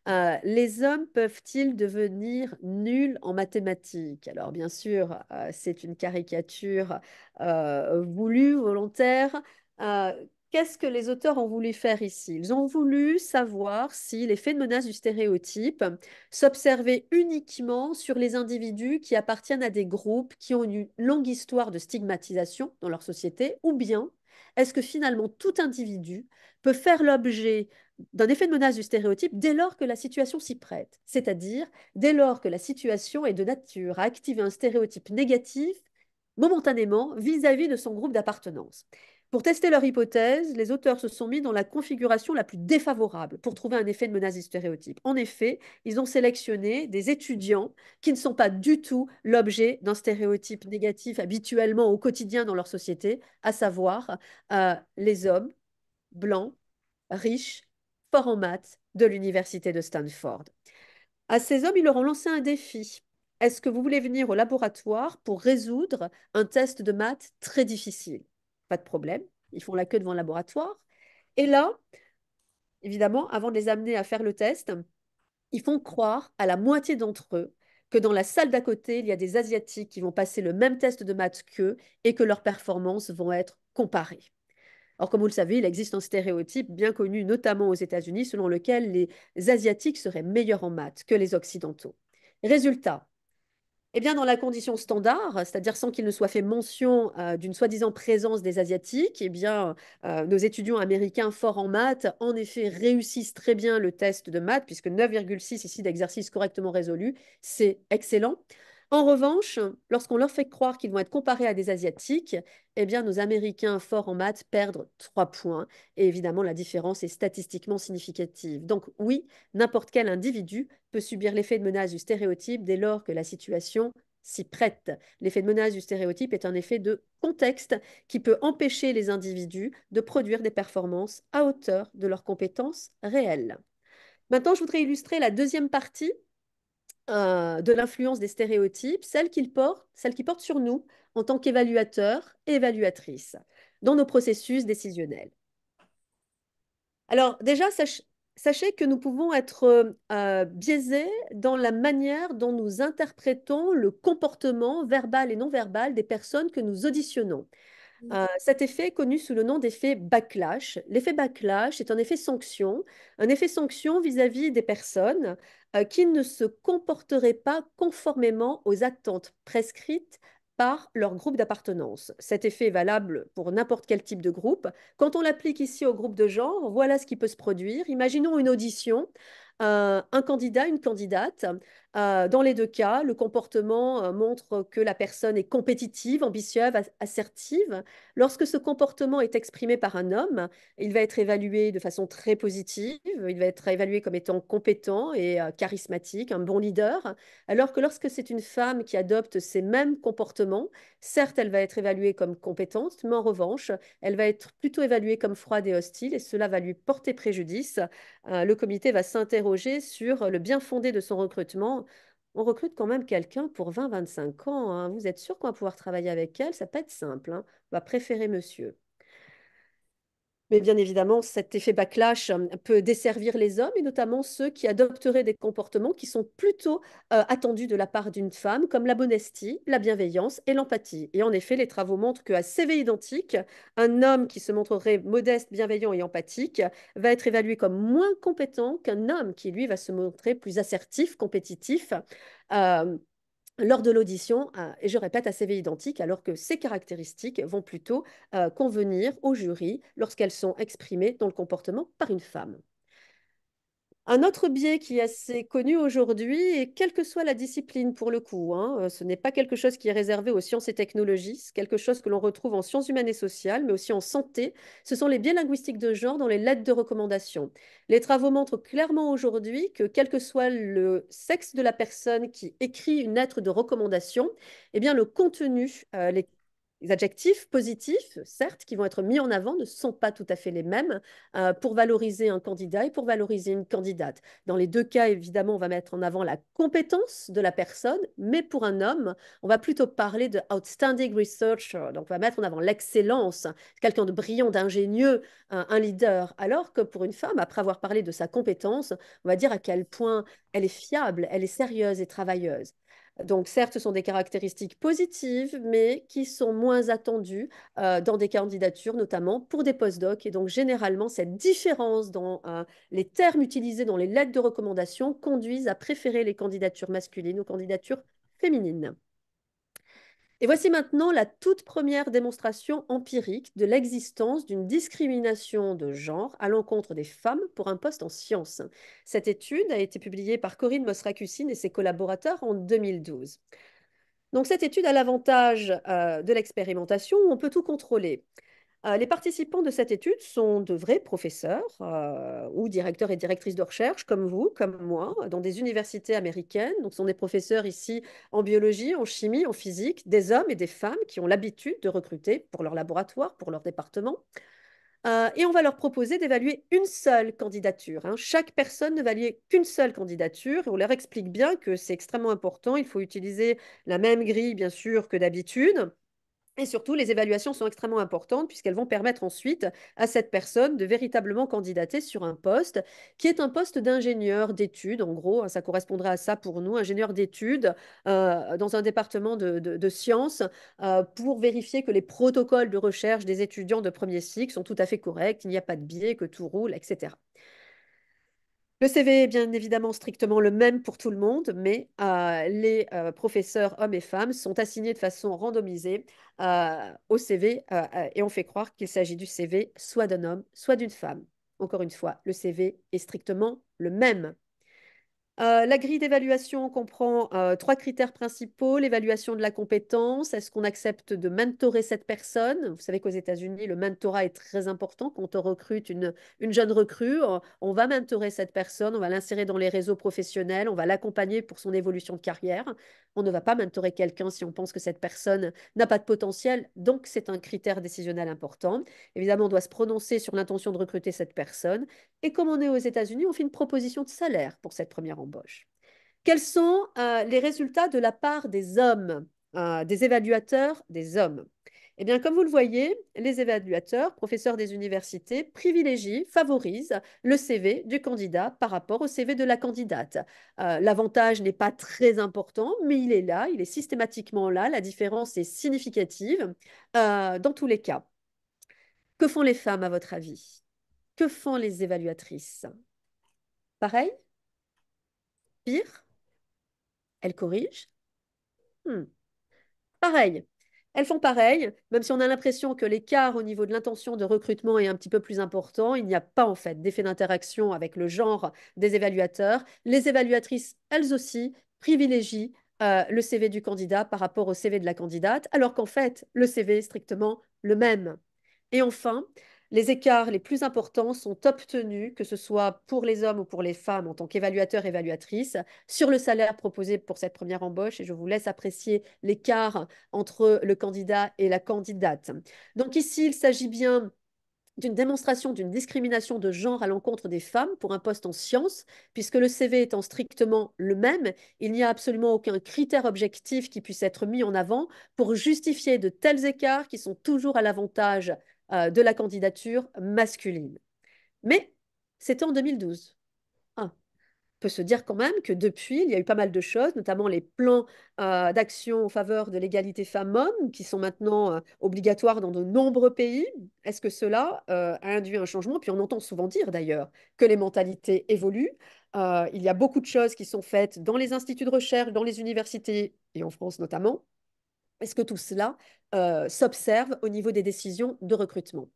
Les hommes peuvent-ils devenir nuls en mathématiques? Alors bien sûr, c'est une caricature voulue, volontaire. Euh, Qu'est-ce que les auteurs ont voulu faire ici? Ils ont voulu savoir si l'effet de menace du stéréotype s'observait uniquement sur les individus qui appartiennent à des groupes qui ont une longue histoire de stigmatisation dans leur société, ou bien est-ce que finalement tout individu peut faire l'objet d'un effet de menace du stéréotype dès lors que la situation s'y prête, c'est-à-dire dès lors que la situation est de nature à activer un stéréotype négatif momentanément vis-à-vis de son groupe d'appartenance. Pour tester leur hypothèse, les auteurs se sont mis dans la configuration la plus défavorable pour trouver un effet de menace du stéréotype. En effet, ils ont sélectionné des étudiants qui ne sont pas du tout l'objet d'un stéréotype négatif habituellement au quotidien dans leur société, à savoir les hommes blancs, riches, forts en maths de l'université de Stanford. À ces hommes, ils leur ont lancé un défi. Est-ce que vous voulez venir au laboratoire pour résoudre un test de maths très difficile? Pas de problème. Ils font la queue devant le laboratoire. Et là, évidemment, avant de les amener à faire le test, ils font croire à la moitié d'entre eux que dans la salle d'à côté, il y a des Asiatiques qui vont passer le même test de maths qu'eux et que leurs performances vont être comparées. Or, comme vous le savez, il existe un stéréotype bien connu, notamment aux États-Unis, selon lequel les Asiatiques seraient meilleurs en maths que les Occidentaux. Résultat, eh bien, dans la condition standard, c'est-à-dire sans qu'il ne soit fait mention d'une soi-disant présence des Asiatiques, eh bien, nos étudiants américains forts en maths, en effet, réussissent très bien le test de maths, puisque 9,6 ici d'exercice correctement résolu, c'est excellent. En revanche, lorsqu'on leur fait croire qu'ils vont être comparés à des Asiatiques, eh bien, nos Américains forts en maths perdent 3 points. Et évidemment, la différence est statistiquement significative. Donc oui, n'importe quel individu peut subir l'effet de menace du stéréotype dès lors que la situation s'y prête. L'effet de menace du stéréotype est un effet de contexte qui peut empêcher les individus de produire des performances à hauteur de leurs compétences réelles. Maintenant, je voudrais illustrer la deuxième partie de l'influence des stéréotypes, celle qui porte sur nous en tant qu'évaluateurs et évaluatrices dans nos processus décisionnels. Alors déjà, sachez que nous pouvons être biaisés dans la manière dont nous interprétons le comportement verbal et non verbal des personnes que nous auditionnons. Cet effet est connu sous le nom d'effet backlash. L'effet backlash est un effet sanction vis-à-vis des personnes qui ne se comporteraient pas conformément aux attentes prescrites par leur groupe d'appartenance. Cet effet est valable pour n'importe quel type de groupe. Quand on l'applique ici au groupe de genre, voilà ce qui peut se produire. Imaginons une audition, un candidat, une candidate. Dans les deux cas, le comportement montre que la personne est compétitive, ambitieuse, assertive. Lorsque ce comportement est exprimé par un homme, il va être évalué de façon très positive, il va être évalué comme étant compétent et charismatique, un bon leader, alors que lorsque c'est une femme qui adopte ces mêmes comportements, certes, elle va être évaluée comme compétente, mais en revanche, elle va être plutôt évaluée comme froide et hostile, et cela va lui porter préjudice. Le comité va s'interroger sur le bien fondé de son recrutement. On recrute quand même quelqu'un pour 20-25 ans, hein. Vous êtes sûr qu'on va pouvoir travailler avec elle? Ça peut être simple, hein. On va préférer monsieur. Mais bien évidemment, cet effet backlash peut desservir les hommes et notamment ceux qui adopteraient des comportements qui sont plutôt attendus de la part d'une femme, comme la modestie, la bienveillance et l'empathie. Et en effet, les travaux montrent qu'à CV identique, un homme qui se montrerait modeste, bienveillant et empathique va être évalué comme moins compétent qu'un homme qui, lui, va se montrer plus assertif, compétitif. euh, Lors de l'audition, et je répète, à CV identique, alors que ces caractéristiques vont plutôt convenir au jury lorsqu'elles sont exprimées dans le comportement par une femme. Un autre biais qui est assez connu aujourd'hui, et quelle que soit la discipline pour le coup, hein, ce n'est pas quelque chose qui est réservé aux sciences et technologies, c'est quelque chose que l'on retrouve en sciences humaines et sociales, mais aussi en santé, ce sont les biais linguistiques de genre dans les lettres de recommandation. Les travaux montrent clairement aujourd'hui que quel que soit le sexe de la personne qui écrit une lettre de recommandation, eh bien le contenu, les adjectifs positifs, certes, qui vont être mis en avant, ne sont pas tout à fait les mêmes pour valoriser un candidat et pour valoriser une candidate. Dans les deux cas, évidemment, on va mettre en avant la compétence de la personne, mais pour un homme, on va plutôt parler de outstanding researcher. Donc, on va mettre en avant l'excellence, quelqu'un de brillant, d'ingénieux, un leader. Alors que pour une femme, après avoir parlé de sa compétence, on va dire à quel point elle est fiable, elle est sérieuse et travailleuse. Donc, certes, ce sont des caractéristiques positives, mais qui sont moins attendues dans des candidatures, notamment pour des postdocs. Et donc, généralement, cette différence dans les termes utilisés dans les lettres de recommandation conduisent à préférer les candidatures masculines aux candidatures féminines. Et voici maintenant la toute première démonstration empirique de l'existence d'une discrimination de genre à l'encontre des femmes pour un poste en sciences. Cette étude a été publiée par Corinne Mosracussine et ses collaborateurs en 2012. Donc cette étude a l'avantage de l'expérimentation où on peut tout contrôler. Les participants de cette étude sont de vrais professeurs ou directeurs et directrices de recherche, comme vous, comme moi, dans des universités américaines. Donc, ce sont des professeurs ici en biologie, en chimie, en physique, des hommes et des femmes qui ont l'habitude de recruter pour leur laboratoire, pour leur département. Et on va leur proposer d'évaluer une seule candidature, hein. Chaque personne ne va évaluer qu'une seule candidature. Et on leur explique bien que c'est extrêmement important. Il faut utiliser la même grille, bien sûr, que d'habitude. Et surtout, les évaluations sont extrêmement importantes puisqu'elles vont permettre ensuite à cette personne de véritablement candidater sur un poste qui est un poste d'ingénieur d'études. En gros, hein, ça correspondra à ça pour nous, ingénieur d'études dans un département de sciences pour vérifier que les protocoles de recherche des étudiants de premier cycle sont tout à fait corrects, il n'y a pas de biais, que tout roule, etc. Le CV est bien évidemment strictement le même pour tout le monde, mais les professeurs hommes et femmes sont assignés de façon randomisée au CV et on fait croire qu'il s'agit du CV soit d'un homme, soit d'une femme. Encore une fois, le CV est strictement le même. La grille d'évaluation comprend trois critères principaux. L'évaluation de la compétence. Est-ce qu'on accepte de mentorer cette personne? Vous savez qu'aux États-Unis, le mentorat est très important. Quand on recrute une jeune recrue, on va mentorer cette personne, on va l'insérer dans les réseaux professionnels, on va l'accompagner pour son évolution de carrière. On ne va pas mentorer quelqu'un si on pense que cette personne n'a pas de potentiel. Donc, c'est un critère décisionnel important. Évidemment, on doit se prononcer sur l'intention de recruter cette personne. Et comme on est aux États-Unis, on fait une proposition de salaire pour cette première embauche. Quels sont les résultats de la part des hommes, des évaluateurs des hommes? Eh bien, comme vous le voyez, les évaluateurs, professeurs des universités, privilégient, favorisent le CV du candidat par rapport au CV de la candidate. L'avantage n'est pas très important, mais il est là, il est systématiquement là. La différence est significative dans tous les cas. Que font les femmes, à votre avis? Que font les évaluatrices? Pareil? Pire? Elles corrigent? Hmm. Pareil. Elles font pareil, même si on a l'impression que l'écart au niveau de l'intention de recrutement est un petit peu plus important, il n'y a pas en fait d'effet d'interaction avec le genre des évaluateurs. Les évaluatrices, elles aussi, privilégient le CV du candidat par rapport au CV de la candidate, alors qu'en fait, le CV est strictement le même. Et enfin, les écarts les plus importants sont obtenus, que ce soit pour les hommes ou pour les femmes en tant qu'évaluateurs, évaluatrices, sur le salaire proposé pour cette première embauche. Et je vous laisse apprécier l'écart entre le candidat et la candidate. Donc ici, il s'agit bien d'une démonstration d'une discrimination de genre à l'encontre des femmes pour un poste en sciences, puisque le CV étant strictement le même, il n'y a absolument aucun critère objectif qui puisse être mis en avant pour justifier de tels écarts qui sont toujours à l'avantage de la candidature masculine. Mais c'était en 2012. Ah, peut se dire quand même que depuis, il y a eu pas mal de choses, notamment les plans d'action en faveur de l'égalité femmes-hommes, qui sont maintenant obligatoires dans de nombreux pays. Est-ce que cela a induit un changement? Puis on entend souvent dire d'ailleurs que les mentalités évoluent. Il y a beaucoup de choses qui sont faites dans les instituts de recherche, dans les universités, et en France notamment. Est-ce que tout cela s'observe au niveau des décisions de recrutement?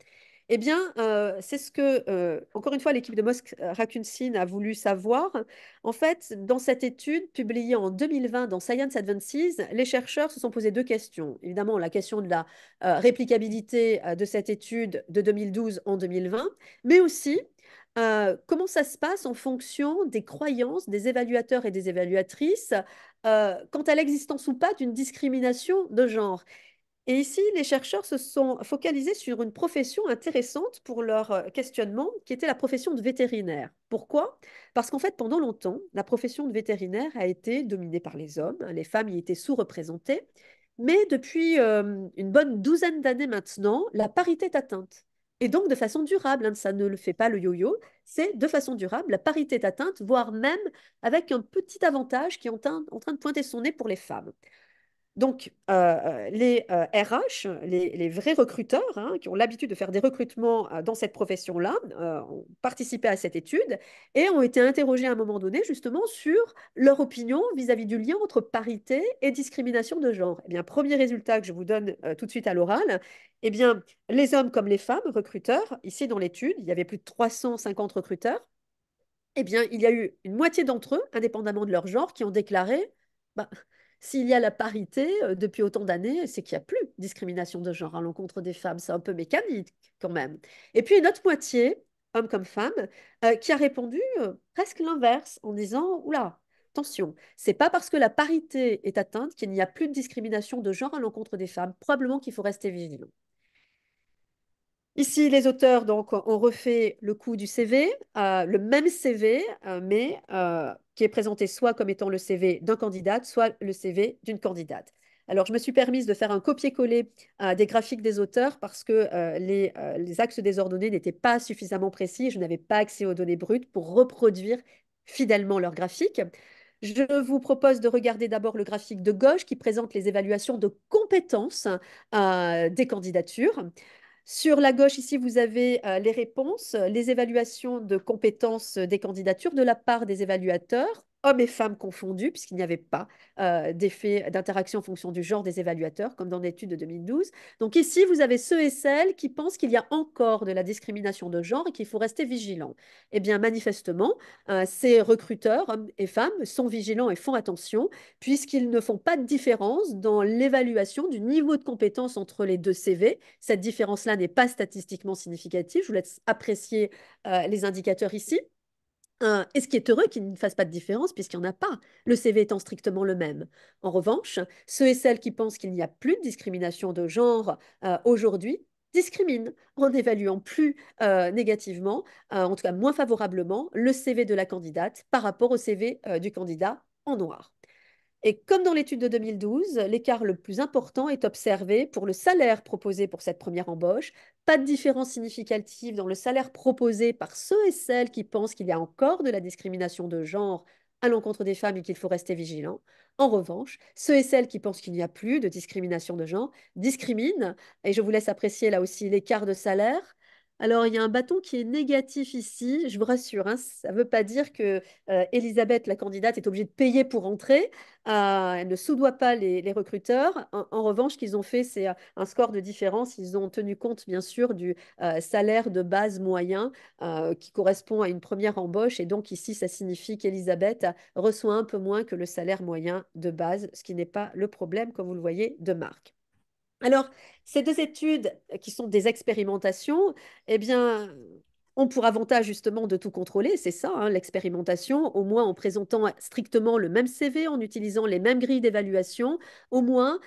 Eh bien, c'est ce que, encore une fois, l'équipe de Mosque Raccoon a voulu savoir. En fait, dans cette étude publiée en 2020 dans Science Advances, les chercheurs se sont posé deux questions. Évidemment, la question de la réplicabilité de cette étude de 2012 en 2020, mais aussi comment ça se passe en fonction des croyances des évaluateurs et des évaluatrices quant à l'existence ou pas d'une discrimination de genre. Et ici, les chercheurs se sont focalisés sur une profession intéressante pour leur questionnement, qui était la profession de vétérinaire. Pourquoi? Parce qu'en fait, pendant longtemps, la profession de vétérinaire a été dominée par les hommes, les femmes y étaient sous-représentées, mais depuis une bonne douzaine d'années maintenant, la parité est atteinte. Et donc de façon durable, hein, ça ne le fait pas le yo-yo, c'est de façon durable, la parité est atteinte, voire même avec un petit avantage qui est en train de pointer son nez pour les femmes. Donc, les RH, les vrais recruteurs hein, qui ont l'habitude de faire des recrutements dans cette profession-là, ont participé à cette étude et ont été interrogés à un moment donné justement sur leur opinion vis-à-vis du lien entre parité et discrimination de genre. Eh bien, premier résultat que je vous donne tout de suite à l'oral, eh bien, les hommes comme les femmes recruteurs, ici dans l'étude, il y avait plus de 350 recruteurs, eh bien, il y a eu une moitié d'entre eux, indépendamment de leur genre, qui ont déclaré, bah, s'il y a la parité depuis autant d'années, c'est qu'il n'y a plus de discrimination de genre à l'encontre des femmes. C'est un peu mécanique quand même. Et puis une autre moitié, hommes comme femmes, qui a répondu presque l'inverse en disant, oula, attention, c'est pas parce que la parité est atteinte qu'il n'y a plus de discrimination de genre à l'encontre des femmes. Probablement qu'il faut rester vigilant. Ici, les auteurs donc, ont refait le coût du CV, le même CV, mais qui est présenté soit comme étant le CV d'un candidat, soit le CV d'une candidate. Alors, je me suis permise de faire un copier-coller des graphiques des auteurs parce que les axes désordonnés n'étaient pas suffisamment précis et je n'avais pas accès aux données brutes pour reproduire fidèlement leurs graphiques. Je vous propose de regarder d'abord le graphique de gauche qui présente les évaluations de compétences des candidatures. Sur la gauche, ici, vous avez les réponses, les évaluations de compétences des candidatures de la part des évaluateurs hommes et femmes confondus, puisqu'il n'y avait pas d'effet d'interaction en fonction du genre des évaluateurs, comme dans l'étude de 2012. Donc ici, vous avez ceux et celles qui pensent qu'il y a encore de la discrimination de genre et qu'il faut rester vigilant. Eh bien, manifestement, ces recruteurs, hommes et femmes, sont vigilants et font attention, puisqu'ils ne font pas de différence dans l'évaluation du niveau de compétence entre les deux CV. Cette différence-là n'est pas statistiquement significative. Je vous laisse apprécier les indicateurs ici. Et ce qui est heureux qu'il ne fasse pas de différence puisqu'il n'y en a pas, le CV étant strictement le même. En revanche, ceux et celles qui pensent qu'il n'y a plus de discrimination de genre aujourd'hui discriminent en évaluant plus négativement, en tout cas moins favorablement, le CV de la candidate par rapport au CV du candidat en noir. Et comme dans l'étude de 2012, l'écart le plus important est observé pour le salaire proposé pour cette première embauche. Pas de différence significative dans le salaire proposé par ceux et celles qui pensent qu'il y a encore de la discrimination de genre à l'encontre des femmes et qu'il faut rester vigilant. En revanche, ceux et celles qui pensent qu'il n'y a plus de discrimination de genre discriminent, et je vous laisse apprécier là aussi l'écart de salaire. Alors, il y a un bâton qui est négatif ici, je vous rassure, hein, ça ne veut pas dire que Elisabeth, la candidate, est obligée de payer pour entrer. Elle ne soudoie pas les recruteurs. En revanche, ce qu'ils ont fait, c'est un score de différence. Ils ont tenu compte, bien sûr, du salaire de base moyen qui correspond à une première embauche. Et donc, ici, ça signifie qu'Elisabeth reçoit un peu moins que le salaire moyen de base, ce qui n'est pas le problème, comme vous le voyez, de Marc. Alors, ces deux études qui sont des expérimentations, eh bien, ont pour avantage justement de tout contrôler, c'est ça, hein, l'expérimentation, au moins en présentant strictement le même CV, en utilisant les mêmes grilles d'évaluation, au moins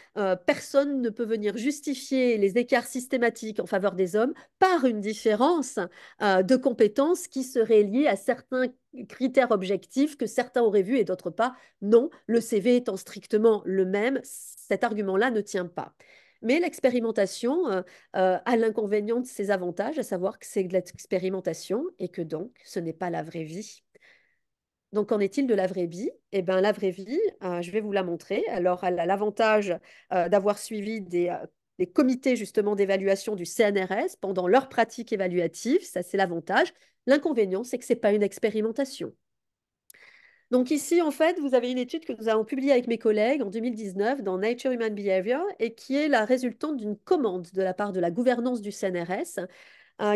personne ne peut venir justifier les écarts systématiques en faveur des hommes par une différence de compétences qui serait liée à certains critères objectifs que certains auraient vus et d'autres pas. Non, le CV étant strictement le même, cet argument-là ne tient pas. Mais l'expérimentation a l'inconvénient de ses avantages, à savoir que c'est de l'expérimentation et que donc ce n'est pas la vraie vie. Donc, qu'en est-il de la vraie vie? Eh bien, la vraie vie, je vais vous la montrer. Alors, elle a l'avantage d'avoir suivi des comités justement d'évaluation du CNRS pendant leur pratique évaluative. Ça, c'est l'avantage. L'inconvénient, c'est que ce n'est pas une expérimentation. Donc ici, en fait, vous avez une étude que nous avons publiée avec mes collègues en 2019 dans Nature Human Behavior et qui est la résultante d'une commande de la part de la gouvernance du CNRS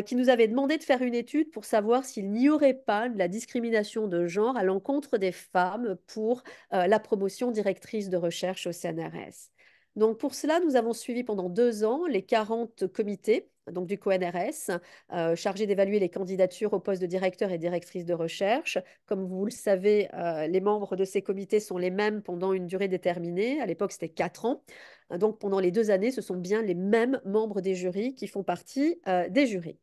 qui nous avait demandé de faire une étude pour savoir s'il n'y aurait pas de la discrimination de genre à l'encontre des femmes pour la promotion directrice de recherche au CNRS. Donc pour cela, nous avons suivi pendant 2 ans les 40 comités donc du CONRS, chargés d'évaluer les candidatures au poste de directeur et directrice de recherche. Comme vous le savez, les membres de ces comités sont les mêmes pendant une durée déterminée. À l'époque, c'était 4 ans. Donc, pendant les 2 années, ce sont bien les mêmes membres des jurys qui font partie des jurys.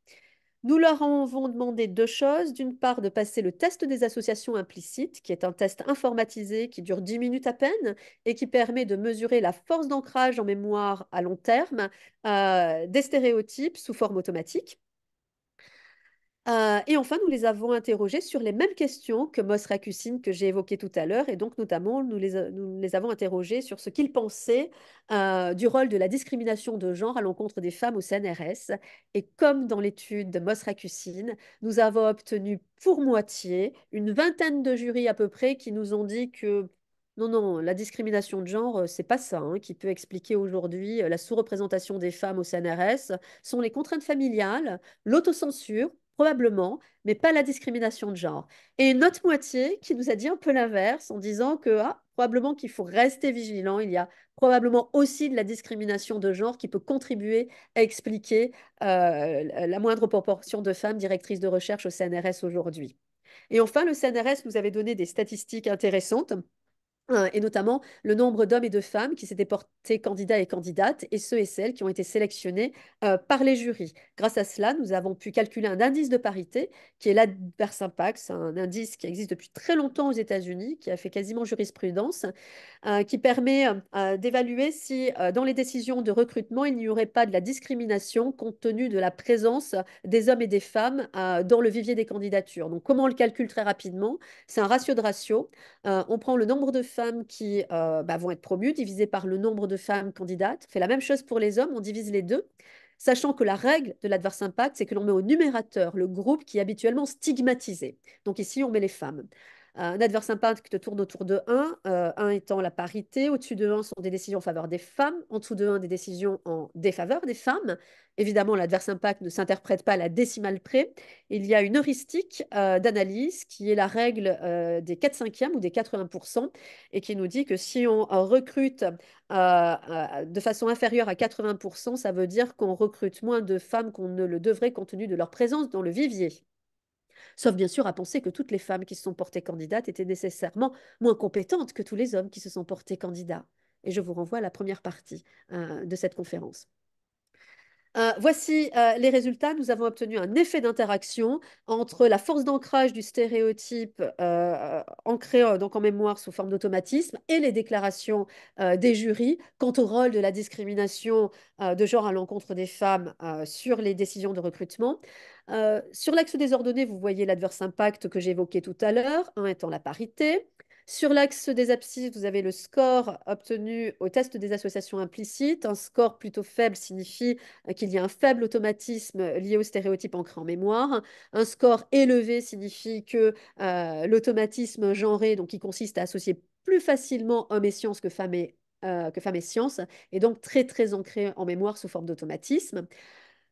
Nous leur avons demandé deux choses. D'une part, de passer le test des associations implicites, qui est un test informatisé qui dure 10 minutes à peine et qui permet de mesurer la force d'ancrage en mémoire à long terme des stéréotypes sous forme automatique. Et enfin, nous les avons interrogés sur les mêmes questions que Moss Rakusin que j'ai évoquées tout à l'heure. Et donc, notamment, nous les avons interrogés sur ce qu'ils pensaient du rôle de la discrimination de genre à l'encontre des femmes au CNRS. Et comme dans l'étude de Moss Rakusin, nous avons obtenu pour moitié une vingtaine de jurys à peu près qui nous ont dit que non, non, la discrimination de genre, c'est pas ça hein, qui peut expliquer aujourd'hui la sous-représentation des femmes au CNRS, sont les contraintes familiales, l'autocensure, probablement, mais pas la discrimination de genre. Et une autre moitié qui nous a dit un peu l'inverse en disant que probablement qu'il faut rester vigilant, il y a probablement aussi de la discrimination de genre qui peut contribuer à expliquer la moindre proportion de femmes directrices de recherche au CNRS aujourd'hui. Et enfin, le CNRS nous avait donné des statistiques intéressantes et notamment le nombre d'hommes et de femmes qui s'étaient portés candidats et candidates, et ceux et celles qui ont été sélectionnés par les jurys. Grâce à cela, nous avons pu calculer un indice de parité, qui est l'adverse impact, un indice qui existe depuis très longtemps aux États-Unis, qui a fait quasiment jurisprudence, qui permet d'évaluer si dans les décisions de recrutement, il n'y aurait pas de la discrimination compte tenu de la présence des hommes et des femmes dans le vivier des candidatures. Donc, comment on le calcule très rapidement? C'est un ratio de ratio. On prend le nombre de femmes qui vont être promues divisé par le nombre de femmes candidates. On fait la même chose pour les hommes, on divise les deux. Sachant que la règle de l'adverse impact, c'est que l'on met au numérateur le groupe qui est habituellement stigmatisé. Donc ici, on met les femmes. Un adverse impact tourne autour de 1, 1 étant la parité. Au-dessus de 1 sont des décisions en faveur des femmes. En dessous de 1, des décisions en défaveur des femmes. Évidemment, l'adverse impact ne s'interprète pas à la décimale près. Il y a une heuristique d'analyse qui est la règle des 4 cinquièmes ou des 80% et qui nous dit que si on recrute de façon inférieure à 80%, ça veut dire qu'on recrute moins de femmes qu'on ne le devrait compte tenu de leur présence dans le vivier. Sauf bien sûr à penser que toutes les femmes qui se sont portées candidates étaient nécessairement moins compétentes que tous les hommes qui se sont portés candidats. Et je vous renvoie à la première partie de cette conférence. Voici les résultats. Nous avons obtenu un effet d'interaction entre la force d'ancrage du stéréotype ancré donc en mémoire sous forme d'automatisme et les déclarations des jurys quant au rôle de la discrimination de genre à l'encontre des femmes sur les décisions de recrutement. Sur l'axe désordonné, vous voyez l'adverse impact que j'évoquais tout à l'heure, un étant la parité. Sur l'axe des abscisses, vous avez le score obtenu au test des associations implicites. Un score plutôt faible signifie qu'il y a un faible automatisme lié au stéréotype ancré en mémoire. Un score élevé signifie que l'automatisme genré, donc qui consiste à associer plus facilement hommes et sciences que femmes et sciences, est donc très très ancré en mémoire sous forme d'automatisme.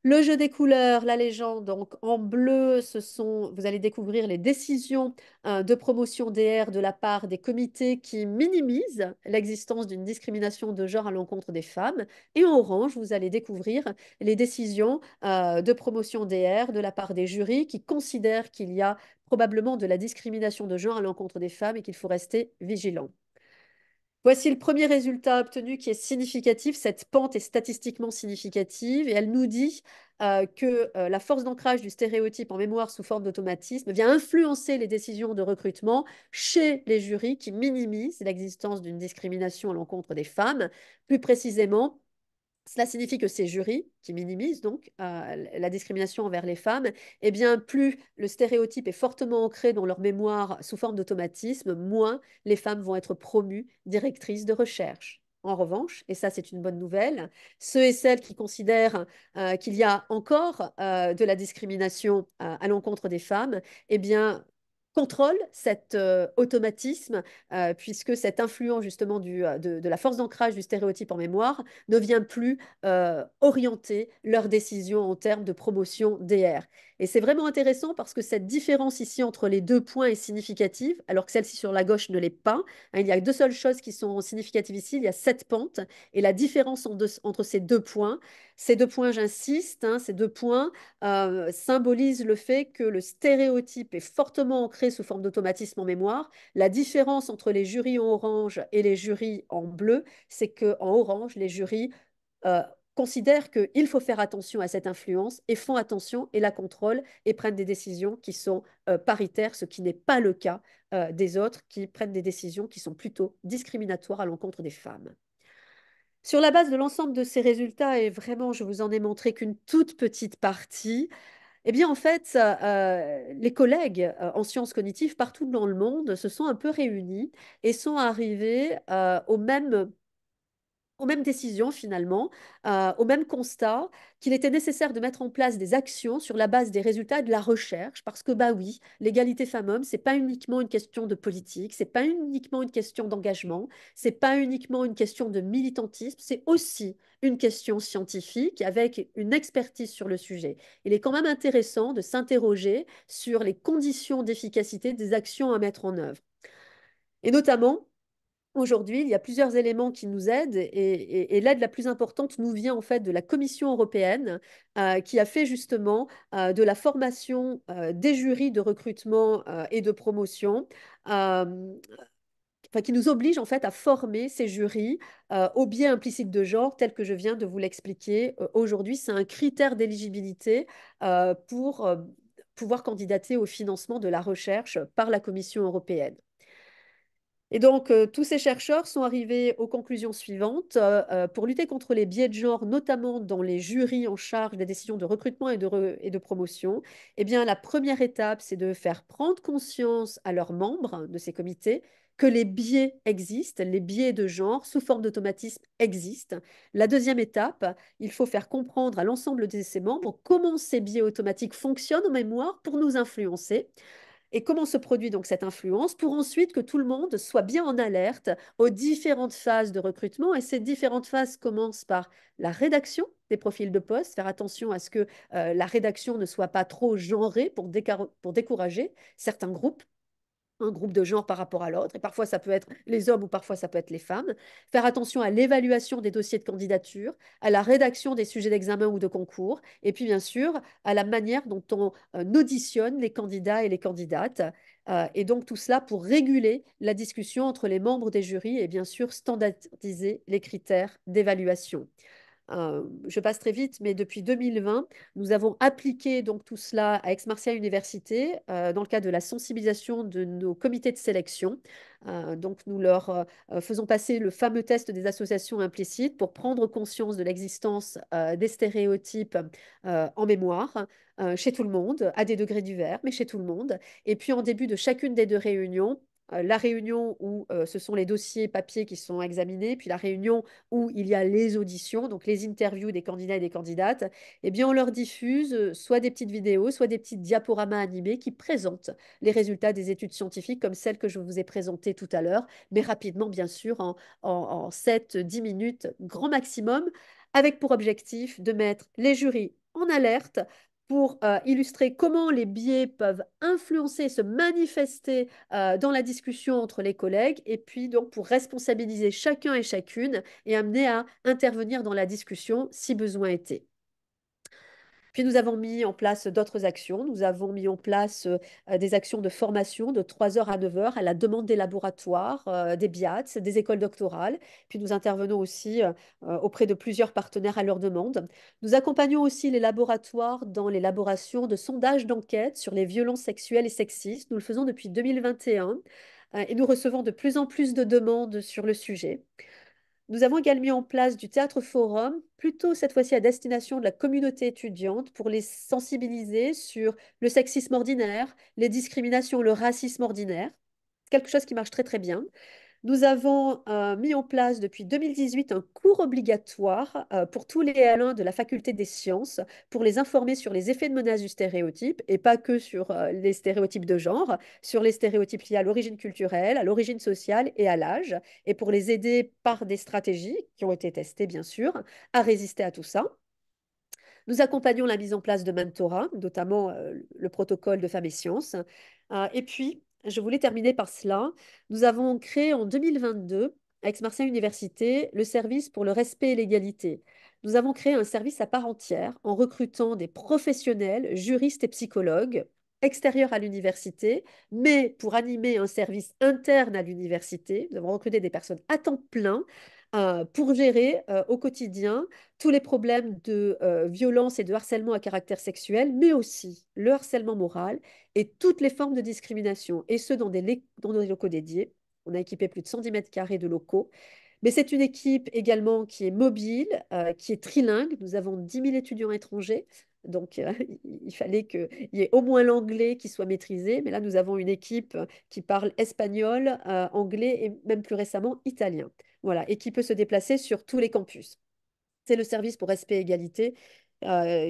Le jeu des couleurs, la légende, donc en bleu, vous allez découvrir les décisions de promotion DR de la part des comités qui minimisent l'existence d'une discrimination de genre à l'encontre des femmes. Et en orange, vous allez découvrir les décisions de promotion DR de la part des jurys qui considèrent qu'il y a probablement de la discrimination de genre à l'encontre des femmes et qu'il faut rester vigilant. Voici le premier résultat obtenu qui est significatif. Cette pente est statistiquement significative et elle nous dit que la force d'ancrage du stéréotype en mémoire sous forme d'automatisme vient influencer les décisions de recrutement chez les jurys qui minimisent l'existence d'une discrimination à l'encontre des femmes. Plus précisément, cela signifie que ces jurys, qui minimisent donc la discrimination envers les femmes, eh bien, plus le stéréotype est fortement ancré dans leur mémoire sous forme d'automatisme, moins les femmes vont être promues directrices de recherche. En revanche, et ça c'est une bonne nouvelle, ceux et celles qui considèrent qu'il y a encore de la discrimination à l'encontre des femmes, eh bien, contrôle cet automatisme, puisque cette influence justement de la force d'ancrage du stéréotype en mémoire ne vient plus orienter leurs décisions en termes de promotion DR. Et c'est vraiment intéressant parce que cette différence ici entre les deux points est significative, alors que celle-ci sur la gauche ne l'est pas. Il y a deux seules choses qui sont significatives ici, il y a cette pente, et la différence entre ces deux points, j'insiste, ces deux points symbolisent le fait que le stéréotype est fortement ancré sous forme d'automatisme en mémoire. La différence entre les jurys en orange et les jurys en bleu, c'est qu'en orange, les jurys euh, considèrent qu'il faut faire attention à cette influence et font attention et la contrôlent et prennent des décisions qui sont paritaires, ce qui n'est pas le cas des autres qui prennent des décisions qui sont plutôt discriminatoires à l'encontre des femmes. Sur la base de l'ensemble de ces résultats, et vraiment je vous en ai montré qu'une toute petite partie, eh bien en fait, les collègues en sciences cognitives partout dans le monde se sont un peu réunis et sont arrivés aux mêmes décisions finalement, au même constat qu'il était nécessaire de mettre en place des actions sur la base des résultats de la recherche, parce que bah oui, l'égalité femmes-hommes, c'est pas uniquement une question de politique, c'est pas uniquement une question d'engagement, c'est pas uniquement une question de militantisme, c'est aussi une question scientifique avec une expertise sur le sujet. Il est quand même intéressant de s'interroger sur les conditions d'efficacité des actions à mettre en œuvre. Et notamment, aujourd'hui, il y a plusieurs éléments qui nous aident et l'aide la plus importante nous vient en fait de la Commission européenne qui a fait justement de la formation des jurys de recrutement et de promotion, euh, enfin, qui nous oblige en fait à former ces jurys au biais implicite de genre tel que je viens de vous l'expliquer aujourd'hui. C'est un critère d'éligibilité pour pouvoir candidater au financement de la recherche par la Commission européenne. Et donc, tous ces chercheurs sont arrivés aux conclusions suivantes. Pour lutter contre les biais de genre, notamment dans les jurys en charge des décisions de recrutement et de promotion, eh bien, la première étape, c'est de faire prendre conscience à leurs membres de ces comités que les biais existent, les biais de genre sous forme d'automatisme existent. La deuxième étape, il faut faire comprendre à l'ensemble de ces membres comment ces biais automatiques fonctionnent en mémoire pour nous influencer. Et comment se produit donc cette influence pour ensuite que tout le monde soit bien en alerte aux différentes phases de recrutement. Et ces différentes phases commencent par la rédaction des profils de poste, faire attention à ce que la rédaction ne soit pas trop genrée pour décourager certains groupes, un groupe de genre par rapport à l'autre, et parfois ça peut être les hommes ou parfois ça peut être les femmes. Faire attention à l'évaluation des dossiers de candidature, à la rédaction des sujets d'examen ou de concours, et puis bien sûr à la manière dont on auditionne les candidats et les candidates. Et donc tout cela pour réguler la discussion entre les membres des jurys et bien sûr standardiser les critères d'évaluation. Je passe très vite, mais depuis 2020, nous avons appliqué donc tout cela à Aix-Marseille Université dans le cadre de la sensibilisation de nos comités de sélection. Donc nous leur faisons passer le fameux test des associations implicites pour prendre conscience de l'existence des stéréotypes en mémoire chez tout le monde, à des degrés divers, mais chez tout le monde. Et puis en début de chacune des deux réunions, la réunion où ce sont les dossiers papier qui sont examinés, puis la réunion où il y a les auditions, donc les interviews des candidats et des candidates, eh bien, on leur diffuse soit des petites vidéos, soit des petits diaporamas animés qui présentent les résultats des études scientifiques, comme celles que je vous ai présentées tout à l'heure, mais rapidement, bien sûr, en 7-10 minutes, grand maximum, avec pour objectif de mettre les jurys en alerte pour illustrer comment les biais peuvent influencer, se manifester dans la discussion entre les collègues, et puis donc pour responsabiliser chacun et chacune et amener à intervenir dans la discussion si besoin était. Puis nous avons mis en place d'autres actions. Nous avons mis en place des actions de formation de 3 heures à 9 heures à la demande des laboratoires, des BIATS, des écoles doctorales. Puis nous intervenons aussi auprès de plusieurs partenaires à leur demande. Nous accompagnons aussi les laboratoires dans l'élaboration de sondages d'enquête sur les violences sexuelles et sexistes. Nous le faisons depuis 2021 et nous recevons de plus en plus de demandes sur le sujet. Nous avons également mis en place du théâtre forum, plutôt cette fois-ci à destination de la communauté étudiante, pour les sensibiliser sur le sexisme ordinaire, les discriminations, le racisme ordinaire. Quelque chose qui marche très très bien. Nous avons mis en place depuis 2018 un cours obligatoire pour tous les L1 de la faculté des sciences pour les informer sur les effets de menace du stéréotype et pas que sur les stéréotypes de genre, sur les stéréotypes liés à l'origine culturelle, à l'origine sociale et à l'âge, et pour les aider par des stratégies qui ont été testées bien sûr à résister à tout ça. Nous accompagnons la mise en place de mentorat, notamment le protocole de Femmes et Sciences. Et puis, je voulais terminer par cela. Nous avons créé en 2022, à Aix-Marseille Université, le service pour le respect et l'égalité. Nous avons créé un service à part entière en recrutant des professionnels, juristes et psychologues extérieurs à l'université, mais pour animer un service interne à l'université, nous avons recruté des personnes à temps plein pour gérer au quotidien tous les problèmes de violence et de harcèlement à caractère sexuel, mais aussi le harcèlement moral et toutes les formes de discrimination, et ce, dans des locaux dédiés. On a équipé plus de 110 mètres carrés de locaux. Mais c'est une équipe également qui est mobile, qui est trilingue. Nous avons 10 000 étudiants étrangers. Donc, il fallait qu'il y ait au moins l'anglais qui soit maîtrisé. Mais là, nous avons une équipe qui parle espagnol, anglais et même plus récemment italien. Voilà, et qui peut se déplacer sur tous les campus. C'est le service pour respect et égalité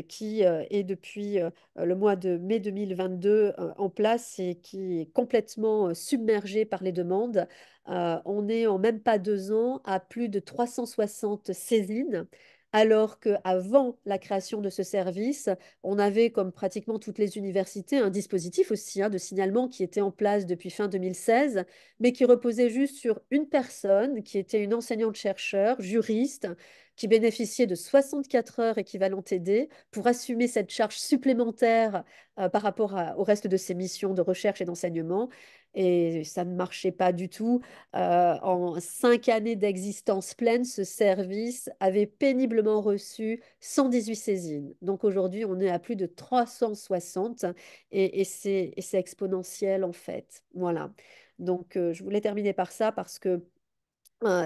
qui est depuis le mois de mai 2022 en place et qui est complètement submergé par les demandes. On est en même pas 2 ans à plus de 360 saisines. Alors qu'avant la création de ce service, on avait, comme pratiquement toutes les universités, un dispositif aussi de signalement qui était en place depuis fin 2016, mais qui reposait juste sur une personne qui était une enseignante-chercheur, juriste, qui bénéficiait de 64 heures équivalent TD pour assumer cette charge supplémentaire par rapport au reste de ses missions de recherche et d'enseignement. Et ça ne marchait pas du tout. En 5 années d'existence pleine, ce service avait péniblement reçu 118 saisines. Donc aujourd'hui, on est à plus de 360 et c'est exponentiel en fait. Voilà. Donc je voulais terminer par ça parce que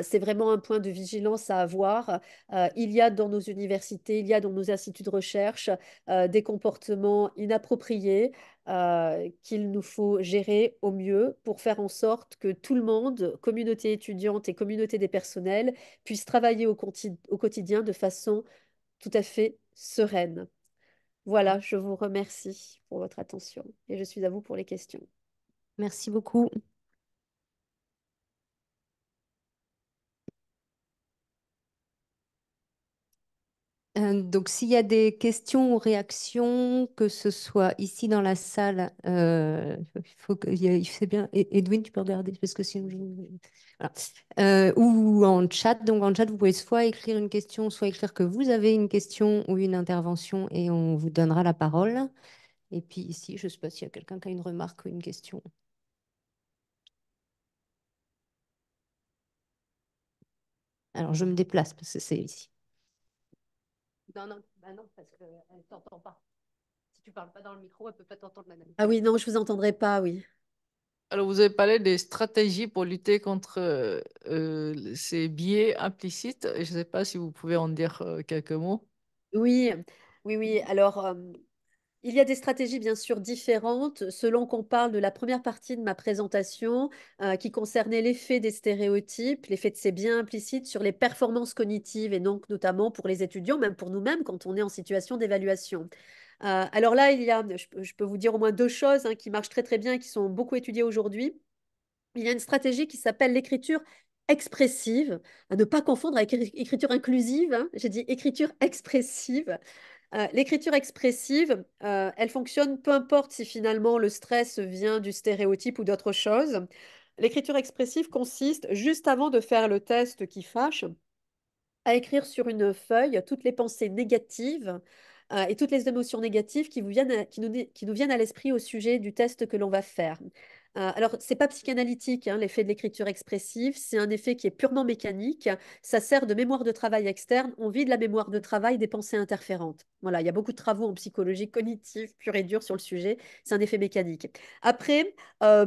c'est vraiment un point de vigilance à avoir. Il y a dans nos universités, il y a dans nos instituts de recherche des comportements inappropriés qu'il nous faut gérer au mieux pour faire en sorte que tout le monde, communauté étudiante et communauté des personnels, puisse travailler au quotidien de façon tout à fait sereine. Voilà, je vous remercie pour votre attention et je suis à vous pour les questions. Merci beaucoup. Donc, s'il y a des questions ou réactions, que ce soit ici dans la salle, il faut que, c'est bien. Edwin, tu peux regarder parce que sinon, voilà. Ou en chat. Donc, en chat, vous pouvez soit écrire une question, soit écrire que vous avez une question ou une intervention et on vous donnera la parole. Et puis ici, je ne sais pas s'il y a quelqu'un qui a une remarque ou une question. Alors, je me déplace parce que c'est ici. Non, non, bah non, parce qu'elle ne t'entend pas. Si tu parles pas dans le micro, elle peut pas t'entendre, madame. Ah oui, non, je vous entendrai pas, oui. Alors, vous avez parlé des stratégies pour lutter contre ces biais implicites. Je ne sais pas si vous pouvez en dire quelques mots. Oui, oui, oui. Alors, il y a des stratégies bien sûr différentes selon qu'on parle de la première partie de ma présentation qui concernait l'effet des stéréotypes, l'effet de ces biens implicites sur les performances cognitives et donc notamment pour les étudiants, même pour nous-mêmes quand on est en situation d'évaluation. Alors là, je peux vous dire au moins deux choses qui marchent très très bien et qui sont beaucoup étudiées aujourd'hui. Il y a une stratégie qui s'appelle l'écriture expressive, à ne pas confondre avec écriture inclusive, hein. J'ai dit écriture expressive. L'écriture expressive, elle fonctionne peu importe si finalement le stress vient du stéréotype ou d'autre chose. L'écriture expressive consiste, juste avant de faire le test qui fâche, à écrire sur une feuille toutes les pensées négatives et toutes les émotions négatives qui nous viennent à l'esprit au sujet du test que l'on va faire. Alors, c'est pas psychanalytique, hein, l'effet de l'écriture expressive, c'est un effet qui est purement mécanique. Ça sert de mémoire de travail externe. On vide la mémoire de travail des pensées interférentes. Voilà, il y a beaucoup de travaux en psychologie cognitive pure et dure sur le sujet. C'est un effet mécanique. Après,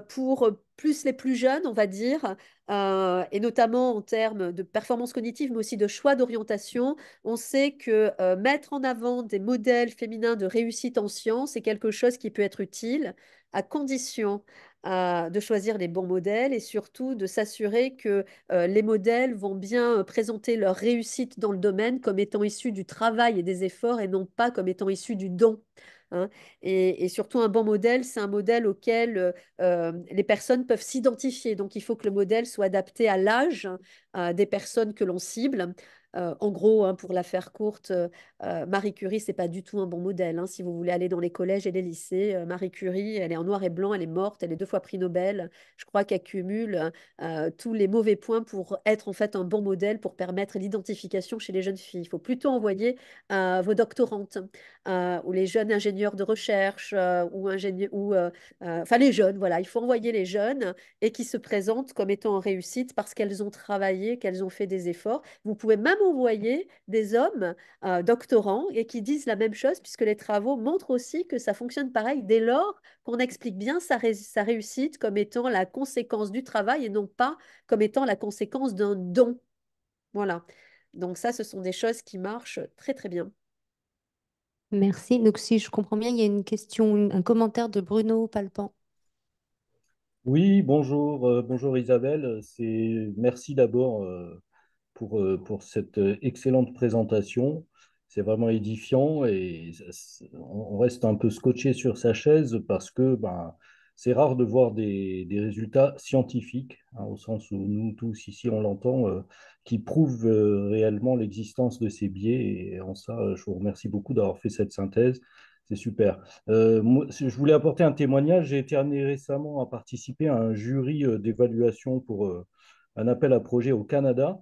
pour plus les plus jeunes, on va dire, et notamment en termes de performance cognitive, mais aussi de choix d'orientation, on sait que mettre en avant des modèles féminins de réussite en sciences est quelque chose qui peut être utile à condition de choisir les bons modèles et surtout de s'assurer que les modèles vont bien présenter leur réussite dans le domaine comme étant issus du travail et des efforts et non pas comme étant issus du don, hein. Et surtout, un bon modèle, c'est un modèle auquel les personnes peuvent s'identifier. Donc, il faut que le modèle soit adapté à l'âge des personnes que l'on cible. En gros, hein, pour la faire courte, Marie Curie, c'est pas du tout un bon modèle, hein. Si vous voulez aller dans les collèges et les lycées, Marie Curie, elle est en noir et blanc, elle est morte, elle est deux fois prix Nobel. Je crois qu'elle cumule tous les mauvais points pour être en fait un bon modèle pour permettre l'identification chez les jeunes filles. Il faut plutôt envoyer vos doctorantes ou les jeunes ingénieurs de recherche ou ingénieurs enfin les jeunes, voilà, il faut envoyer les jeunes et qui se présentent comme étant en réussite parce qu'elles ont travaillé, qu'elles ont fait des efforts. Vous pouvez même envoyer des hommes doctorants et qui disent la même chose puisque les travaux montrent aussi que ça fonctionne pareil dès lors qu'on explique bien sa réussite comme étant la conséquence du travail et non pas comme étant la conséquence d'un don. Voilà. Donc ça, ce sont des choses qui marchent très très bien. Merci. Donc, si je comprends bien, il y a une question, un commentaire de Bruno Palpan. Oui, bonjour, bonjour Isabelle. Merci d'abord pour cette excellente présentation. C'est vraiment édifiant et on reste un peu scotché sur sa chaise parce que ben, c'est rare de voir des résultats scientifiques, hein, au sens où nous tous ici on l'entend, qui prouvent réellement l'existence de ces biais. Et en ça, je vous remercie beaucoup d'avoir fait cette synthèse. C'est super. Moi, je voulais apporter un témoignage. J'ai été amené récemment à participer à un jury d'évaluation pour un appel à projet au Canada.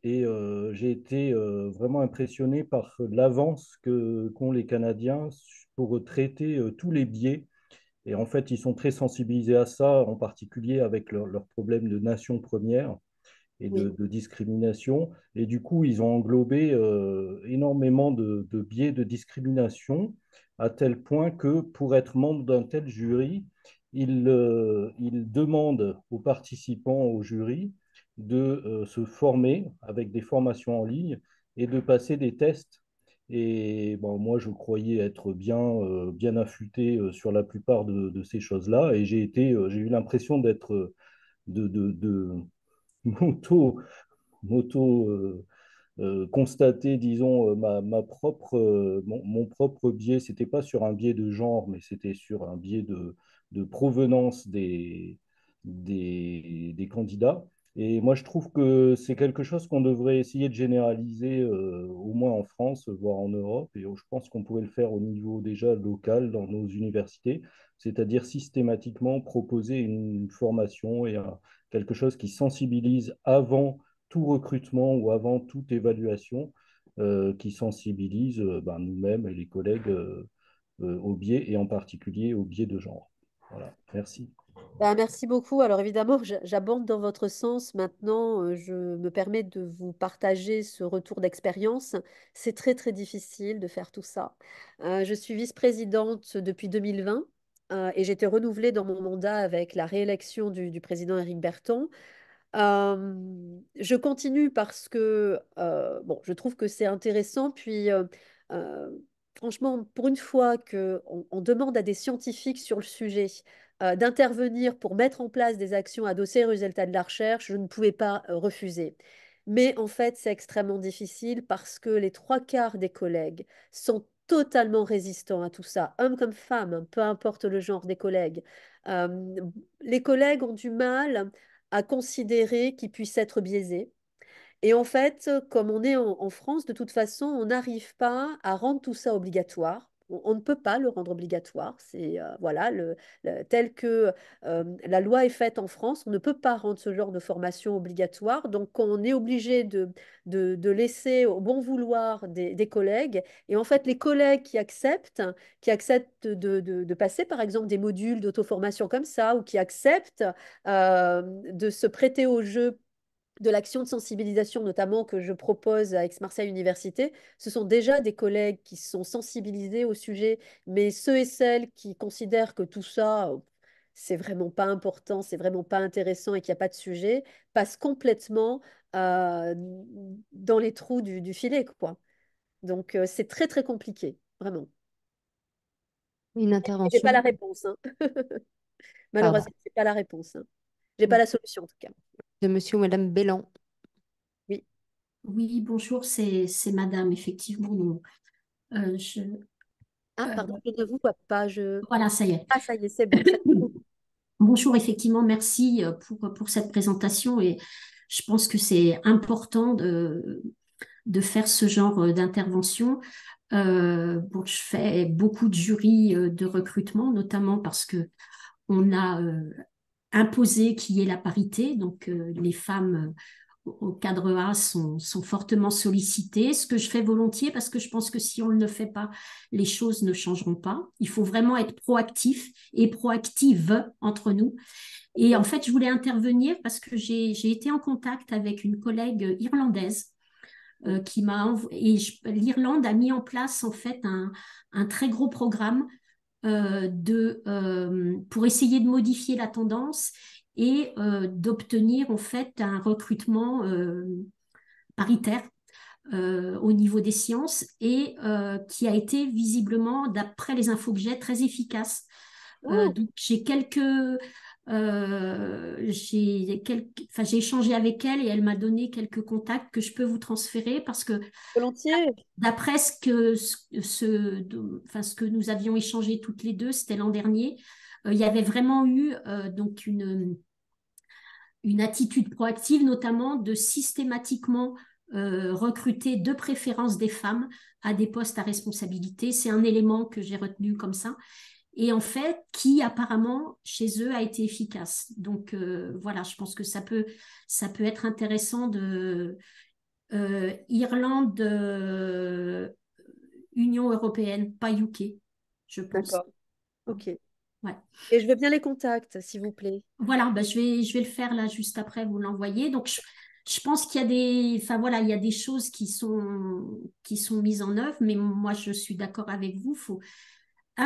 Et j'ai été vraiment impressionné par l'avance qu'ont les Canadiens pour traiter tous les biais. Et en fait, ils sont très sensibilisés à ça, en particulier avec leur problème de nation première et Oui, de discrimination. Et du coup, ils ont englobé énormément de biais de discrimination, à tel point que pour être membre d'un tel jury, ils demandent aux participants au jury de se former avec des formations en ligne et de passer des tests. Et bon, moi, je croyais être bien affûté sur la plupart de ces choses-là. Et j'ai eu l'impression d'être de m'auto, m'auto constater, disons, mon propre biais. C'était pas sur un biais de genre, mais c'était sur un biais de provenance des candidats. Et moi, je trouve que c'est quelque chose qu'on devrait essayer de généraliser, au moins en France, voire en Europe. Et je pense qu'on pourrait le faire au niveau déjà local dans nos universités, c'est-à-dire systématiquement proposer une formation et quelque chose qui sensibilise avant tout recrutement ou avant toute évaluation, qui sensibilise ben, nous-mêmes et les collègues au biais et en particulier au biais de genre. Voilà, merci. Ben, merci beaucoup. Alors évidemment, j'abonde dans votre sens. Maintenant, je me permets de vous partager ce retour d'expérience. C'est très, très difficile de faire tout ça. Je suis vice-présidente depuis 2020 et j'ai été renouvelée dans mon mandat avec la réélection du président Éric Berton. Je continue parce que bon, je trouve que c'est intéressant. Puis, euh, franchement, pour une fois qu'on demande à des scientifiques sur le sujet d'intervenir pour mettre en place des actions adossées aux résultats de la recherche, je ne pouvais pas refuser. Mais en fait, c'est extrêmement difficile parce que les trois quarts des collègues sont totalement résistants à tout ça, hommes comme femmes, hein, peu importe le genre des collègues. Euh, les collègues ont du mal à considérer qu'il puisse être biaisé. Et en fait, comme on est en France, de toute façon, on n'arrive pas à rendre tout ça obligatoire. On ne peut pas le rendre obligatoire. C'est voilà, tel que la loi est faite en France, on ne peut pas rendre ce genre de formation obligatoire. Donc, on est obligé de laisser au bon vouloir des collègues. Et en fait, les collègues qui acceptent de passer, par exemple, des modules d'auto-formation comme ça, ou qui acceptent de se prêter au jeu de l'action de sensibilisation, notamment que je propose à Aix-Marseille Université, ce sont déjà des collègues qui sont sensibilisés au sujet, mais ceux et celles qui considèrent que tout ça, c'est vraiment pas important, c'est vraiment pas intéressant et qu'il n'y a pas de sujet, passent complètement euh, dans les trous du filet, quoi. Donc, c'est très, très compliqué, vraiment. Une J'ai pas la intervention. réponse, hein. Pardon. Malheureusement, j'ai pas la réponse, hein. J'ai pas la solution, en tout cas. De monsieur ou madame Bélan. Oui. Oui, bonjour, c'est madame, effectivement. Non. Je, Ah, euh, pardon, je ne vous vois pas. voilà, ça y est. Ah, ça y est, c'est bon. Bonjour, effectivement, merci pour cette présentation et je pense que c'est important de faire ce genre d'intervention. Bon, je fais beaucoup de jurys de recrutement, notamment parce que on a imposé qu'il y ait la parité, donc les femmes au cadre A sont fortement sollicitées, ce que je fais volontiers parce que je pense que si on ne le fait pas, les choses ne changeront pas. Il faut vraiment être proactif et proactive entre nous. Et en fait, je voulais intervenir parce que j'ai été en contact avec une collègue irlandaise qui m'a l'Irlande a mis en place en fait un très gros programme pour essayer de modifier la tendance et d'obtenir en fait un recrutement paritaire au niveau des sciences et qui a été visiblement, d'après les infos que j'ai, très efficace. Oh, Donc j'ai échangé avec elle et elle m'a donné quelques contacts que je peux vous transférer parce que volontiers. d'après ce que nous avions échangé toutes les deux, c'était l'an dernier, il y avait vraiment eu donc une attitude proactive, notamment de systématiquement recruter de préférence des femmes à des postes à responsabilité. C'est un élément que j'ai retenu comme ça. Et en fait, qui apparemment chez eux a été efficace. Donc voilà, je pense que ça peut être intéressant de Irlande, Union européenne, pas UK, je pense. D'accord. Ok. Ouais. Et je veux bien les contacts, s'il vous plaît. Voilà, bah, je vais le faire là juste après, vous l'envoyer. Donc, je pense qu'il y a enfin voilà, il y a des choses qui sont mises en œuvre, mais moi, je suis d'accord avec vous.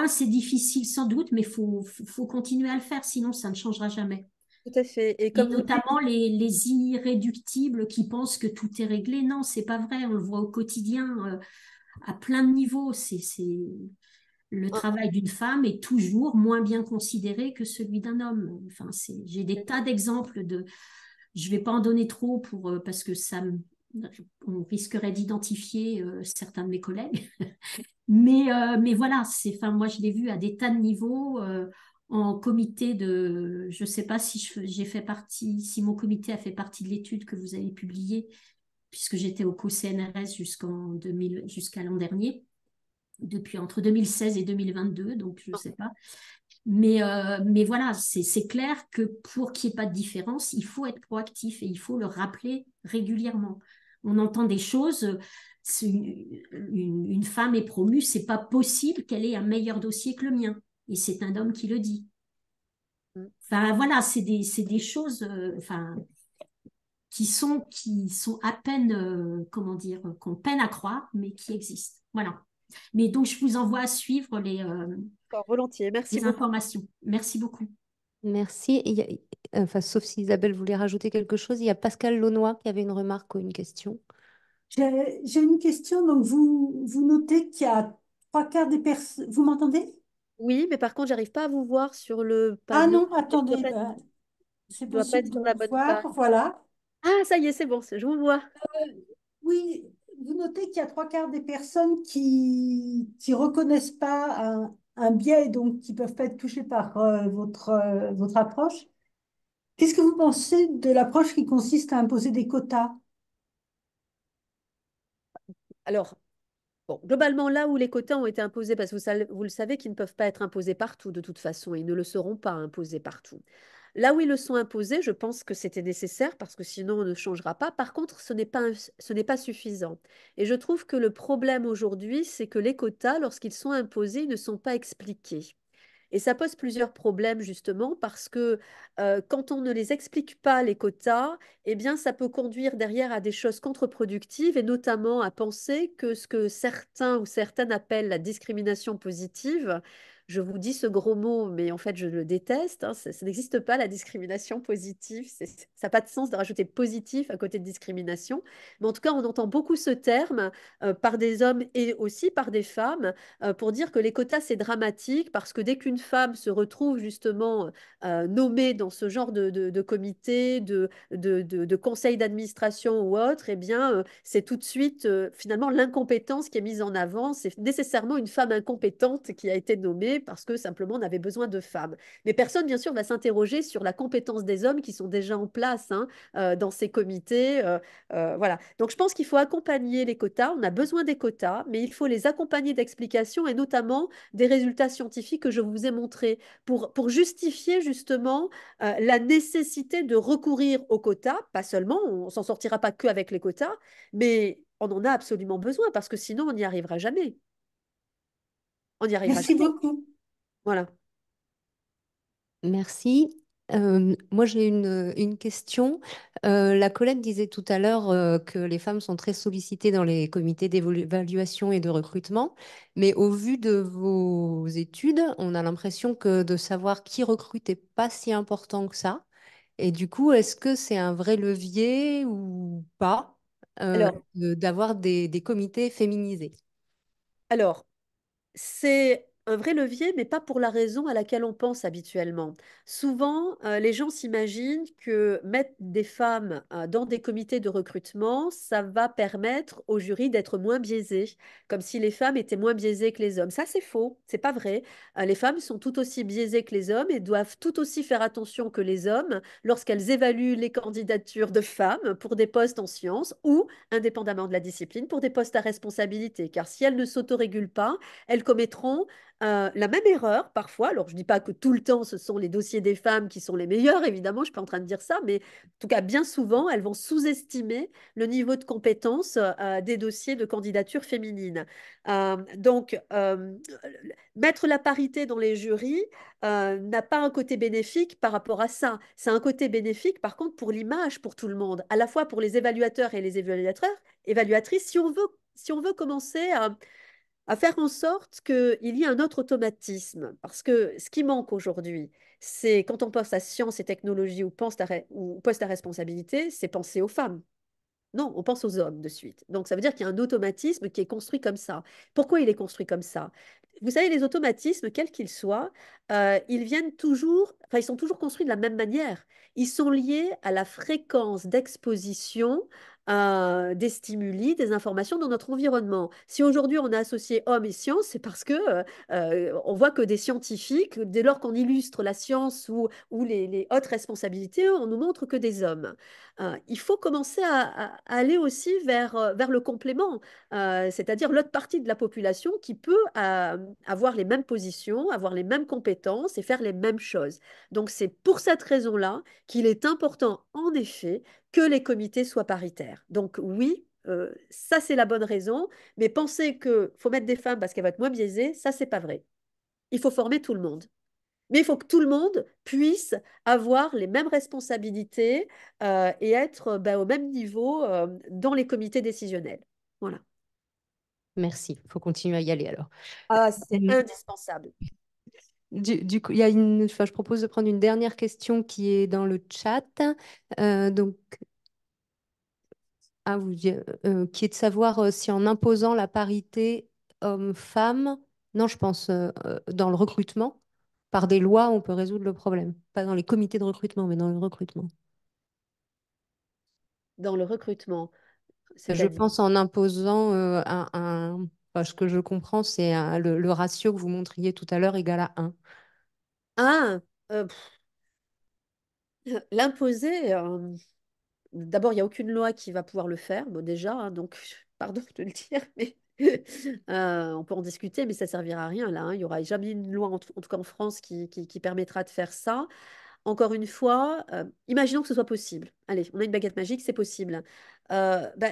C'est difficile sans doute, mais faut continuer à le faire, sinon ça ne changera jamais. Tout à fait. Et Et comme vous dites, notamment les irréductibles qui pensent que tout est réglé. Non, c'est pas vrai. On le voit au quotidien, à plein de niveaux. Le ah, travail d'une femme est toujours moins bien considéré que celui d'un homme. Enfin, j'ai des tas d'exemples je vais pas en donner trop parce que on risquerait d'identifier certains de mes collègues. Mais voilà, enfin, moi, je l'ai vu à des tas de niveaux, en comité de, je ne sais pas si j'ai fait partie, si mon comité a fait partie de l'étude que vous avez publiée, puisque j'étais au co-CNRS jusqu'à l'an dernier, depuis entre 2016 et 2022, donc je ne sais pas. Mais voilà, c'est clair que pour qu'il n'y ait pas de différence, il faut être proactif et il faut le rappeler régulièrement. On entend des choses, une femme est promue, c'est pas possible qu'elle ait un meilleur dossier que le mien. Et c'est un homme qui le dit. Mm. Enfin voilà, c'est des choses enfin, qui sont à peine, comment dire, qu'on peine à croire, mais qui existent. Voilà. Mais donc, je vous envoie à suivre D'accord, volontiers. Merci les beaucoup. informations. Merci beaucoup. Merci. Enfin, sauf si Isabelle voulait rajouter quelque chose, il y a Pascal Launois qui avait une remarque ou une question. J'ai une question. Donc, vous notez qu'il y a trois quarts des personnes. Vous m'entendez? Oui, mais par contre, j'arrive pas à vous voir sur le Ah panneau. non, Je dois attendez, pas, ben, c'est je dois pas possible être de sur la me bonne voir. page. Voilà. Ah, ça y est, c'est bon, je vous vois. Oui, vous notez qu'il y a trois quarts des personnes qui reconnaissent pas un biais, donc qui peuvent pas être touchées par votre approche. Qu'est-ce que vous pensez de l'approche qui consiste à imposer des quotas? Alors, bon, globalement, là où les quotas ont été imposés, parce que vous le savez qu'ils ne peuvent pas être imposés partout de toute façon, et ils ne le seront pas imposés partout. Là où ils le sont imposés, je pense que c'était nécessaire parce que sinon on ne changera pas. Par contre, ce n'est pas suffisant. Et je trouve que le problème aujourd'hui, c'est que les quotas, lorsqu'ils sont imposés, ils ne sont pas expliqués. Et ça pose plusieurs problèmes justement parce que quand on ne les explique pas, les quotas, eh bien, ça peut conduire derrière à des choses contre-productives et notamment à penser que ce que certains ou certaines appellent la discrimination positive, je vous dis ce gros mot, mais en fait, je le déteste, hein, ça n'existe pas la discrimination positive. Ça n'a pas de sens de rajouter positif à côté de discrimination. Mais en tout cas, on entend beaucoup ce terme par des hommes et aussi par des femmes pour dire que les quotas, c'est dramatique parce que dès qu'une femme se retrouve justement nommée dans ce genre de comité, de conseil d'administration ou autre, eh bien, c'est tout de suite finalement l'incompétence qui est mise en avant. C'est nécessairement une femme incompétente qui a été nommée parce que simplement on avait besoin de femmes. Mais personne, bien sûr, va s'interroger sur la compétence des hommes qui sont déjà en place hein, dans ces comités. Voilà. Donc, je pense qu'il faut accompagner les quotas. On a besoin des quotas, mais il faut les accompagner d'explications et notamment des résultats scientifiques que je vous ai montrés pour justifier justement la nécessité de recourir aux quotas. Pas seulement, on s'en sortira pas que avec les quotas, mais on en a absolument besoin parce que sinon, on n'y arrivera jamais. On n'y arrivera Merci jamais. beaucoup. Voilà. Merci. Moi, j'ai une question. La collègue disait tout à l'heure que les femmes sont très sollicitées dans les comités d'évaluation et de recrutement, mais au vu de vos études, on a l'impression que de savoir qui recrute n'est pas si important que ça. Et du coup, est-ce que c'est un vrai levier ou pas Alors, d'avoir des comités féminisés? alors, c'est un vrai levier, mais pas pour la raison à laquelle on pense habituellement. Souvent, les gens s'imaginent que mettre des femmes dans des comités de recrutement, ça va permettre au jury d'être moins biaisé, comme si les femmes étaient moins biaisées que les hommes. Ça, c'est faux, c'est pas vrai. Les femmes sont tout aussi biaisées que les hommes et doivent tout aussi faire attention que les hommes lorsqu'elles évaluent les candidatures de femmes pour des postes en sciences ou, indépendamment de la discipline, pour des postes à responsabilité. Car si elles ne s'autorégulent pas, elles commettront la même erreur parfois. Alors, je ne dis pas que tout le temps, ce sont les dossiers des femmes qui sont les meilleurs, évidemment, je ne suis pas en train de dire ça, mais en tout cas, bien souvent, elles vont sous-estimer le niveau de compétence des dossiers de candidature féminine. Donc, mettre la parité dans les jurys n'a pas un côté bénéfique par rapport à ça. C'est un côté bénéfique, par contre, pour l'image, pour tout le monde, à la fois pour les évaluateurs et les évaluatrices, si on veut commencer à faire en sorte qu'il y ait un autre automatisme. Parce que ce qui manque aujourd'hui, c'est quand on pense à sciences et technologies ou poste à responsabilité, c'est penser aux femmes. Non, on pense aux hommes de suite. Donc ça veut dire qu'il y a un automatisme qui est construit comme ça. Pourquoi il est construit comme ça? Vous savez, les automatismes, quels qu'ils soient, ils viennent toujours, enfin, ils sont toujours construits de la même manière. Ils sont liés à la fréquence d'exposition des stimuli, des informations dans notre environnement. Si aujourd'hui on a associé homme et science, c'est parce que on voit que des scientifiques, dès lors qu'on illustre la science ou les hautes responsabilités, on nous montre que des hommes. Il faut commencer à aller aussi vers le complément, c'est-à-dire l'autre partie de la population qui peut avoir les mêmes positions, avoir les mêmes compétences et faire les mêmes choses. Donc c'est pour cette raison-là qu'il est important, en effet, que les comités soient paritaires. Donc oui, ça c'est la bonne raison, mais penser qu'il faut mettre des femmes parce qu'elles vont être moins biaisées, ça c'est pas vrai. Il faut former tout le monde. Mais il faut que tout le monde puisse avoir les mêmes responsabilités et être au même niveau dans les comités décisionnels. Voilà. Merci. Il faut continuer à y aller alors. Ah, c'est Mm. indispensable. Du coup, il y a enfin, je propose de prendre une dernière question qui est dans le chat. Donc, qui est de savoir si en imposant la parité homme-femme, non, je pense dans le recrutement, par des lois, on peut résoudre le problème. Pas dans les comités de recrutement, mais dans le recrutement. Dans le recrutement, Je c'est-à-dire. pense en imposant enfin, ce que je comprends, c'est le ratio que vous montriez tout à l'heure égal à 1. Ah, l'imposer. D'abord, il n'y a aucune loi qui va pouvoir le faire, bon, déjà, hein, donc pardon de le dire, mais on peut en discuter, mais ça ne servira à rien là, hein. Il n'y aura jamais une loi, en tout cas en France, qui permettra de faire ça. Encore une fois, imaginons que ce soit possible. Allez, on a une baguette magique, c'est possible.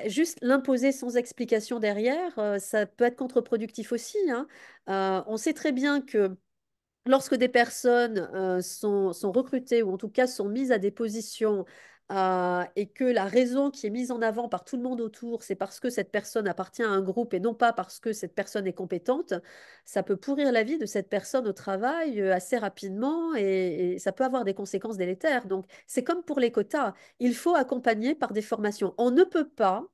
Juste l'imposer sans explication derrière, ça peut être contre-productif aussi, hein. On sait très bien que lorsque des personnes sont recrutées ou en tout cas sont mises à des positions et que la raison qui est mise en avant par tout le monde autour, c'est parce que cette personne appartient à un groupe et non pas parce que cette personne est compétente, ça peut pourrir la vie de cette personne au travail assez rapidement et ça peut avoir des conséquences délétères. Donc, c'est comme pour les quotas, il faut accompagner par des formations. On ne peut pas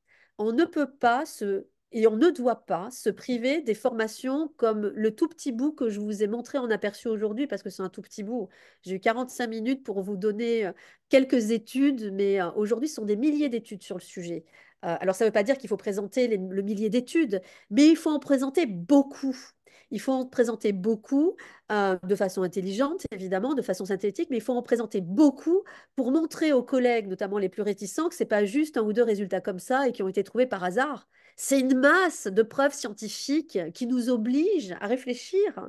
et on ne doit pas se priver des formations comme le tout petit bout que je vous ai montré en aperçu aujourd'hui, parce que c'est un tout petit bout. J'ai eu 45 minutes pour vous donner quelques études, mais aujourd'hui, ce sont des milliers d'études sur le sujet. Alors, ça ne veut pas dire qu'il faut présenter le millier d'études, mais il faut en présenter beaucoup. Il faut en présenter beaucoup de façon intelligente, évidemment, de façon synthétique, mais il faut en présenter beaucoup pour montrer aux collègues, notamment les plus réticents, que ce n'est pas juste un ou deux résultats comme ça et qui ont été trouvés par hasard. C'est une masse de preuves scientifiques qui nous oblige à réfléchir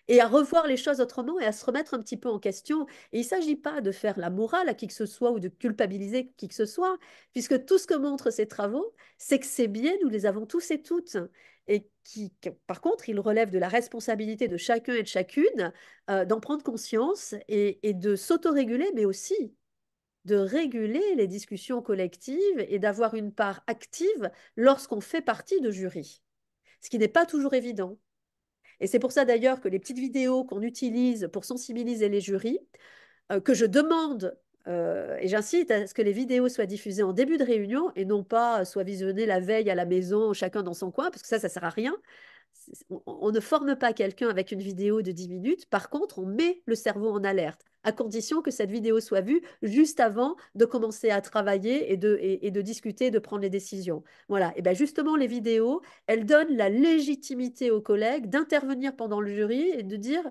et à revoir les choses autrement et à se remettre un petit peu en question. Et il ne s'agit pas de faire la morale à qui que ce soit ou de culpabiliser qui que ce soit, puisque tout ce que montrent ces travaux, c'est que ces biais, nous les avons tous et toutes. Et par contre, il relève de la responsabilité de chacun et de chacune d'en prendre conscience et de s'autoréguler, mais aussi de réguler les discussions collectives et d'avoir une part active lorsqu'on fait partie de jury, ce qui n'est pas toujours évident. Et c'est pour ça d'ailleurs que les petites vidéos qu'on utilise pour sensibiliser les jurys, que je demande, et j'incite à ce que les vidéos soient diffusées en début de réunion et non pas soient visionnées la veille à la maison, chacun dans son coin, parce que ça ne sert à rien. On ne forme pas quelqu'un avec une vidéo de 10 minutes. Par contre, on met le cerveau en alerte, à condition que cette vidéo soit vue juste avant de commencer à travailler et de discuter, de prendre les décisions. Voilà. Et bien justement, les vidéos, elles donnent la légitimité aux collègues d'intervenir pendant le jury et de dire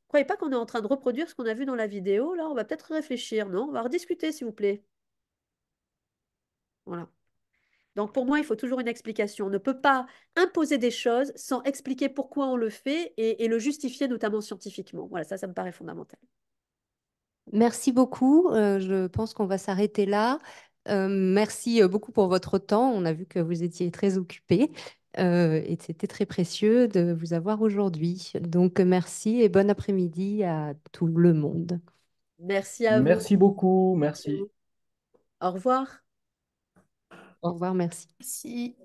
croyez pas qu'on est en train de reproduire ce qu'on a vu dans la vidéo, là, on va peut-être réfléchir, non? On va rediscuter, s'il vous plaît. Voilà. Donc pour moi, il faut toujours une explication. On ne peut pas imposer des choses sans expliquer pourquoi on le fait et le justifier, notamment scientifiquement. Voilà, ça me paraît fondamental. Merci beaucoup. Je pense qu'on va s'arrêter là. Merci beaucoup pour votre temps. On a vu que vous étiez très occupés et c'était très précieux de vous avoir aujourd'hui. Donc, merci et bon après-midi à tout le monde. Merci à vous. Merci beaucoup, merci. Au revoir. Au revoir, merci. Si.